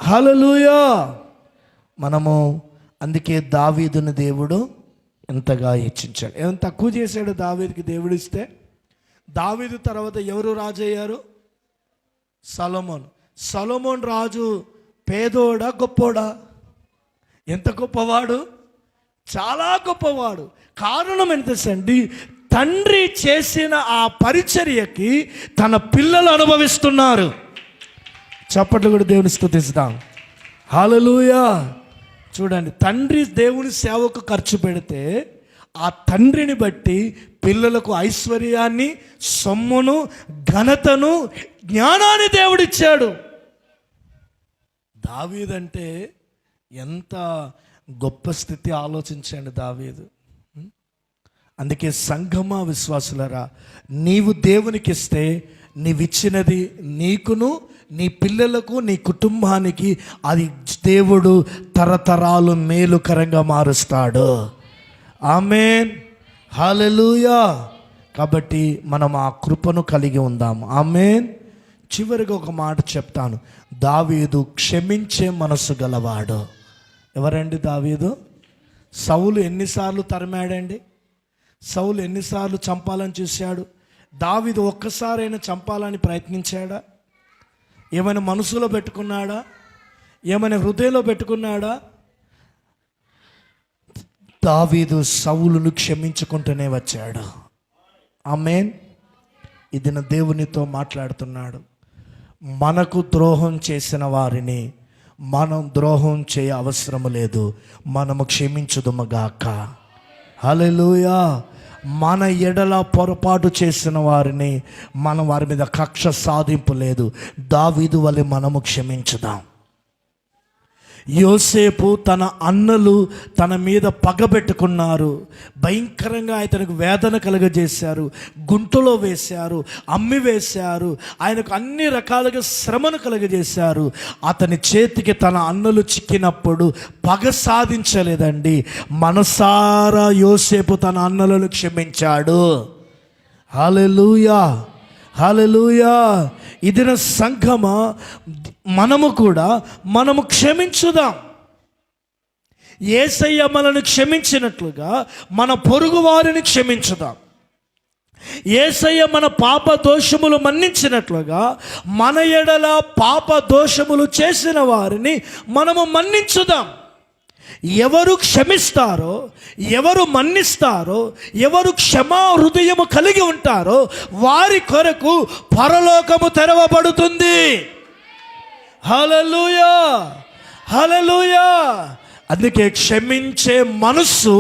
హల్లెలూయా. మనము అందుకే దావీదుని దేవుడు ఎంతగా హెచ్చించాడు. ఏమైనా తక్కువ చేశాడు దావీదుకి దేవుడు ఇస్తే? దావీదు తర్వాత ఎవరు రాజు అయ్యారు? సొలొమోన్. సొలొమోన్ రాజు పేదోడా గొప్పోడా? ఎంత గొప్పవాడు, చాలా గొప్పవాడు. కారణం ఏంటండి? తండ్రి చేసిన ఆ పరిచర్యకి తన పిల్లలు అనుభవిస్తున్నారు. చప్పట్లు కూడా దేవుని స్తుతిస్తాం. హల్లెలూయా. చూడండి, తండ్రి దేవుని సేవకు ఖర్చు పెడితే ఆ తండ్రిని బట్టి పిల్లలకు ఐశ్వర్యాన్ని, సొమ్మును, ఘనతను, జ్ఞానాన్ని దేవుడిచ్చాడు. దావీదంటే ఎంత గొప్ప స్థితి ఆలోచించండి దావీదు. అందుకే సంఘమా విశ్వాసులరా, నీవు దేవునికి ఇస్తే నీవిచ్చినది నీకును, నీ పిల్లలకు, నీ కుటుంబానికి అది దేవుడు తరతరాలు మేలుకరంగా మారుస్తాడు. ఆమేన్, హల్లెలూయా. కాబట్టి మనం ఆ కృపను కలిగి ఉందాము. ఆమేన్. చివరిగా ఒక మాట చెప్తాను. దావీదు క్షమించే మనసు గలవాడు. ఎవరండి దావీదు? సౌలు ఎన్నిసార్లు తరిమాడండి? సౌలు ఎన్నిసార్లు చంపాలని చూశాడు? దావీదు ఒక్కసారైనా చంపాలని ప్రయత్నించాడా? ఏమైనా మనసులో పెట్టుకున్నాడా? ఏమైనా హృదయంలో పెట్టుకున్నాడా? దావీదు సౌలును క్షమించుకుంటూనే వచ్చాడు. ఆమేన్. ఇది నా దేవునితో మాట్లాడుతున్నాడు. మనకు ద్రోహం చేసిన వారిని మనం ద్రోహం చేయ అవసరం లేదు, మనము క్షమించుదుముగాక. హల్లెలూయా. మన ఎడల పొరపాటు చేసిన వారిని మనం వారి మీద కక్ష సాధింపు లేదు. దావీదు వలె మనము క్షమించుదాం. యోసేపు తన అన్నలు తన మీద పగబెట్టుకున్నారు, భయంకరంగా ఆయనకు వేదన కలుగజేశారు, గుంటలో వేశారు, అమ్మి వేశారు, ఆయనకు అన్ని రకాలుగా శ్రమను కలుగజేశారు. అతని చేతికి తన అన్నలు చిక్కినప్పుడు పగ సాధించలేదండి, మనసారా యోసేపు తన అన్నలను క్షమించాడు. హల్లెలూయా, హల్లెలూయా. ఇది నా సంఘమా, మనము క్షమించుదాం. యేసయ్య మనల్ని క్షమించినట్లుగా మన పొరుగు వారిని క్షమించుదాం. యేసయ్య మన పాప దోషములు మన్నించినట్లుగా మన ఎడల పాప దోషములు చేసిన వారిని మనము మన్నించుదాం. ఎవరు క్షమిస్తారో, ఎవరు మన్నిస్తారో, ఎవరు క్షమా హృదయము కలిగి ఉంటారో వారి కొరకు పరలోకము తెరవబడుతుంది. హల్లెలూయా, హల్లెలూయా. అందుకే క్షమించే మనస్సు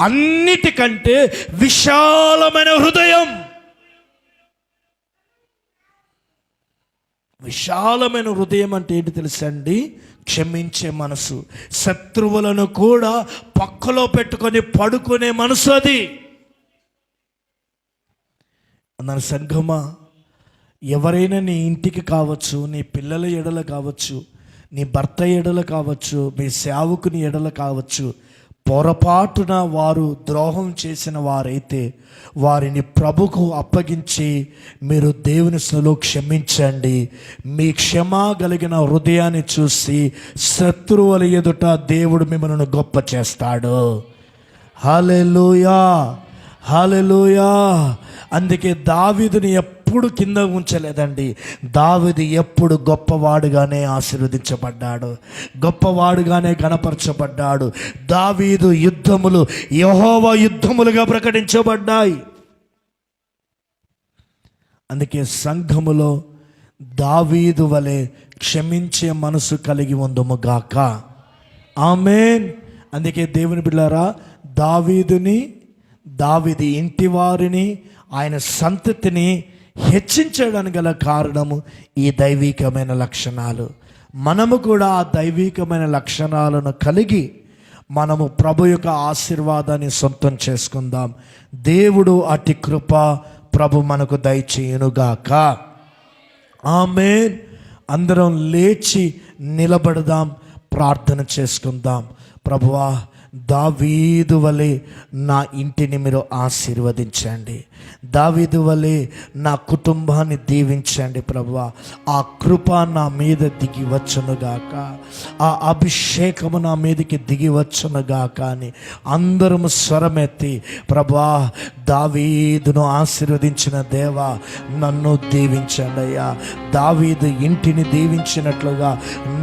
అన్నిటికంటే విశాలమైన హృదయం. విశాలమైన హృదయం అంటే ఏంటి తెలుసండి? క్షమించే మనసు, శత్రువులను కూడా పక్కలో పెట్టుకొని పడుకునే మనసు అది. అన్న సంఘమా, ఎవరైనా నీ ఇంటికి కావచ్చు, నీ పిల్లల ఎడల కావచ్చు, నీ భర్త ఎడల కావచ్చు, మీ సేవకుని ఎడల కావచ్చు, పొరపాటున వారు ద్రోహం చేసిన వారైతే వారిని ప్రభుకు అప్పగించి మీరు దేవుని సన్నిధిలో క్షమించండి. మీ క్షమా కలిగిన హృదయాన్ని చూసి శత్రువుల ఎదుట దేవుడు మిమ్మల్ని గొప్ప చేస్తాడు. హల్లెలూయా, హల్లెలూయా. అందుకే దావీదుని ఎప్పుడు కింద ఉంచలేదండి. దావీదు ఎప్పుడు గొప్పవాడుగానే ఆశీర్వదించబడ్డాడు, గొప్పవాడుగానే గణపరచబడ్డాడు. దావీదు యుద్ధములు యెహోవా యుద్ధములుగా ప్రకటించబడ్డాయి. అందుకే సంఘములో దావీదు వలె క్షమించే మనసు కలిగి ఉందుముగాక. ఆమేన్. అందుకే దేవుని బిడ్డలారా, దావీది ఇంటి వారిని, ఆయన సంతతిని హెచ్చించడానికి గల కారణము ఈ దైవికమైన లక్షణాలు. మనము కూడా ఆ దైవికమైన లక్షణాలను కలిగి మనము ప్రభు యొక్క ఆశీర్వాదాన్ని సొంతం చేసుకుందాం. దేవుడు అతి కృప ప్రభు మనకు దయచేయునుగాక. ఆమేన్. అందరం లేచి నిలబడదాం, ప్రార్థన చేసుకుందాం. ప్రభువా, దావీదు వలె నా ఇంటిని మీరు ఆశీర్వదించండి. దావీదు వలె నా కుటుంబాన్ని దీవించండి ప్రభువా. ఆ కృప నా మీద దిగి వచ్చునుగాక, ఆ అభిషేకము నా మీదకి దిగి వచ్చునుగాక అని అందరము స్వరమెత్తి, ప్రభువా, దావీదును ఆశీర్వదించిన దేవా నన్ను దీవించండి అయ్యా. దావీదు ఇంటిని దీవించినట్లుగా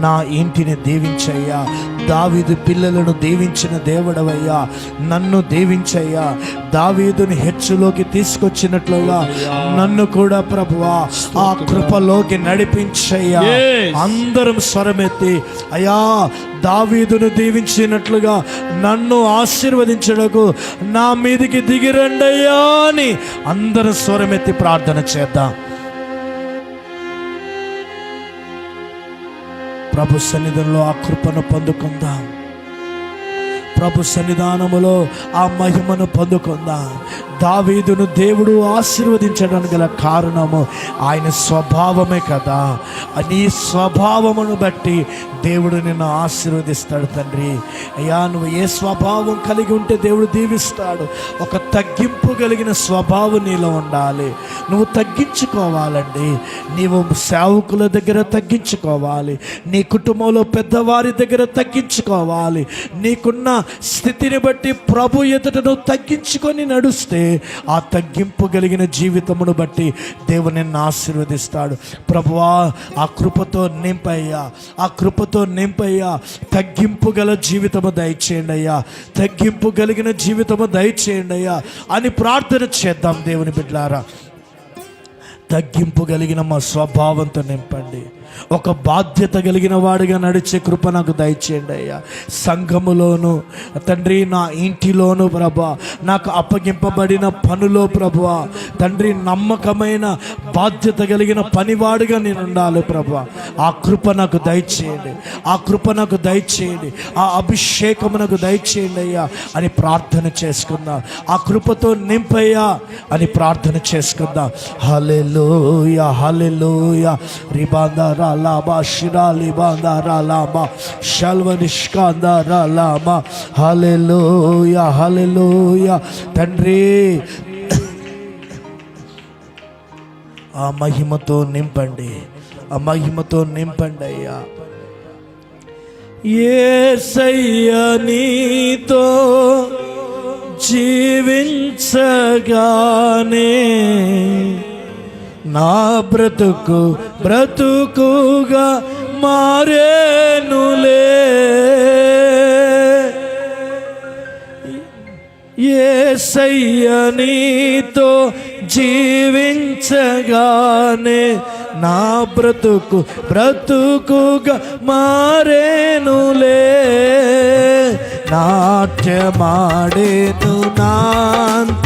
నా ఇంటిని దీవించయ్యా. దావీదు పిల్లలను దీవించిన దేవుడవయ్యా, నన్ను దీవించయ్యా. దావీదుని హెచ్చులోకి తీసుకొచ్చినట్లుగా నన్ను కూడా ప్రభువా ఆ కృపలోకి నడిపించయ్యా. అందరం స్వరమెత్తి, అయ్యా, దావీదును దీవించినట్లుగా నన్ను ఆశీర్వదించడకు నా మీదికి దిగిరండయ్యా అని అందరం స్వరమెత్తి ప్రార్థన చేద్దాం. ప్రభు సన్నిధిలో ఆ కృపను పొందుకుందాం. ప్రభు సన్నిధానములో ఆ మహిమను పొందుకుందాం. దావీదును దేవుడు ఆశీర్వదించడానికి గల కారణము ఆయన స్వభావమే కదా. నీ స్వభావమును బట్టి దేవుడు నిన్ను ఆశీర్వదిస్తాడు. తండ్రి అయ్యా, నువ్వు ఏ స్వభావం కలిగి ఉంటే దేవుడు దీవిస్తాడు. ఒక తగ్గింపు కలిగిన స్వభావం నీలో ఉండాలి. నువ్వు తగ్గించుకోవాలండి. నీవు సేవకుల దగ్గర తగ్గించుకోవాలి, నీ కుటుంబంలో పెద్దవారి దగ్గర తగ్గించుకోవాలి. నీకున్న స్థితిని బట్టి ప్రభు ఎదుట నువ్వు తగ్గించుకొని నడుస్తే ఆ తగ్గింపు కలిగిన జీవితమును బట్టి దేవుడు నిన్ను ఆశీర్వదిస్తాడు. ప్రభువా, ఆ కృపతో నింపయ్యా, ఆ కృపతో నింపయ్యా. తగ్గింపు గల జీవితము దయచేయండి అయ్యా, తగ్గింపు కలిగిన జీవితము దయచేయండి అయ్యా అని ప్రార్థన చేద్దాం. దేవుని బిడ్డలారా, తగ్గింపు కలిగిన మా స్వభావంతో నింపండి. ఒక బాధ్యత కలిగిన వాడిగా నడిచే కృప నాకు దయచేయండి అయ్యా. సంఘములోను తండ్రి, నా ఇంటిలోను ప్రభా, నాకు అప్పగింపబడిన పనులో ప్రభువా తండ్రి, నమ్మకమైన బాధ్యత కలిగిన పనివాడిగా నేను ఉండాలి ప్రభా. ఆ కృప నాకు దయచేయండి, ఆ కృప నాకు దయచేయండి, ఆ అభిషేకము నాకు దయచేయండి అయ్యా అని ప్రార్థన చేసుకుందాం. ఆ కృపతో నింపయ్యా అని ప్రార్థన చేసుకుందాం. హల్లెలూయా, హల్లెలూయా. రిబాందా లాబా షిరాలి బాందారా లాబా షల్వనిష్కాందారా లాబా. హల్లెలూయా, హల్లెలూయా. తండ్రి, ఆ మహిమతో నింపండి, ఆ మహిమతో నింపండి అయ్యా. యేసయ్య నీతో జీవించగానే నా బ్రతుకుగా మారేనులే. యేసయ్య నీతో జీవించగానే నా బ్రతుకుగా మారేనులే. నాట్యమాడేను నాంతరంగము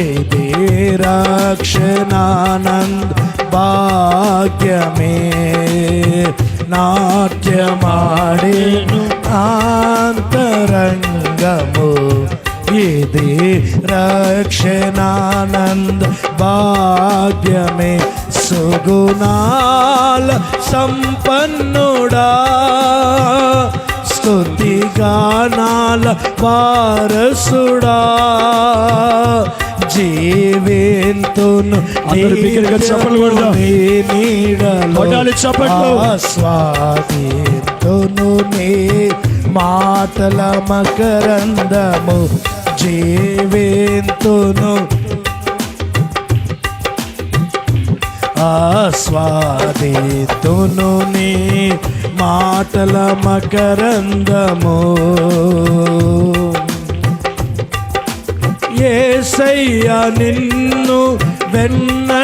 ఇది రక్షణానంద భాగ్యమే. నాట్యమాడేను ఆంతరంగము ఇది రక్షణానంద భాగ్యమే. సుగుణాల సంపన్నుడా స్తుతిగానాల వారసుడా జీవింతును ఆస్వాదింతును నీ మాటల మకరందము జీవింతును ఆస్వాదితును నీ మాటల మకరందము. యేసయ్య నిన్ను వెన్నంటగానే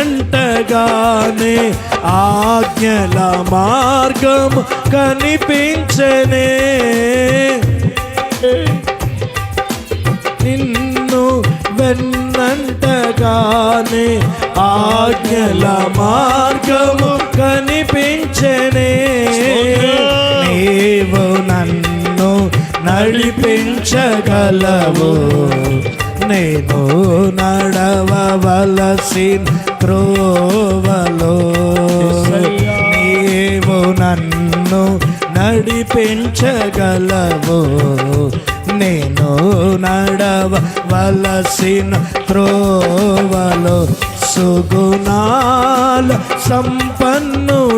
ఆజ్ఞల మార్గము కనిపించనే. నిన్ను వెన్నంటగానే ఆజ్ఞల మార్గము కనిపించనే. నీవు నన్ను నడిపించగలవు, నేను నడవవలసిన త్రోవలో. నీవు నన్ను నడిపించగలవు, నేను నడవవలసిన త్రోవలో. సుగుణాల సంపన్నుడా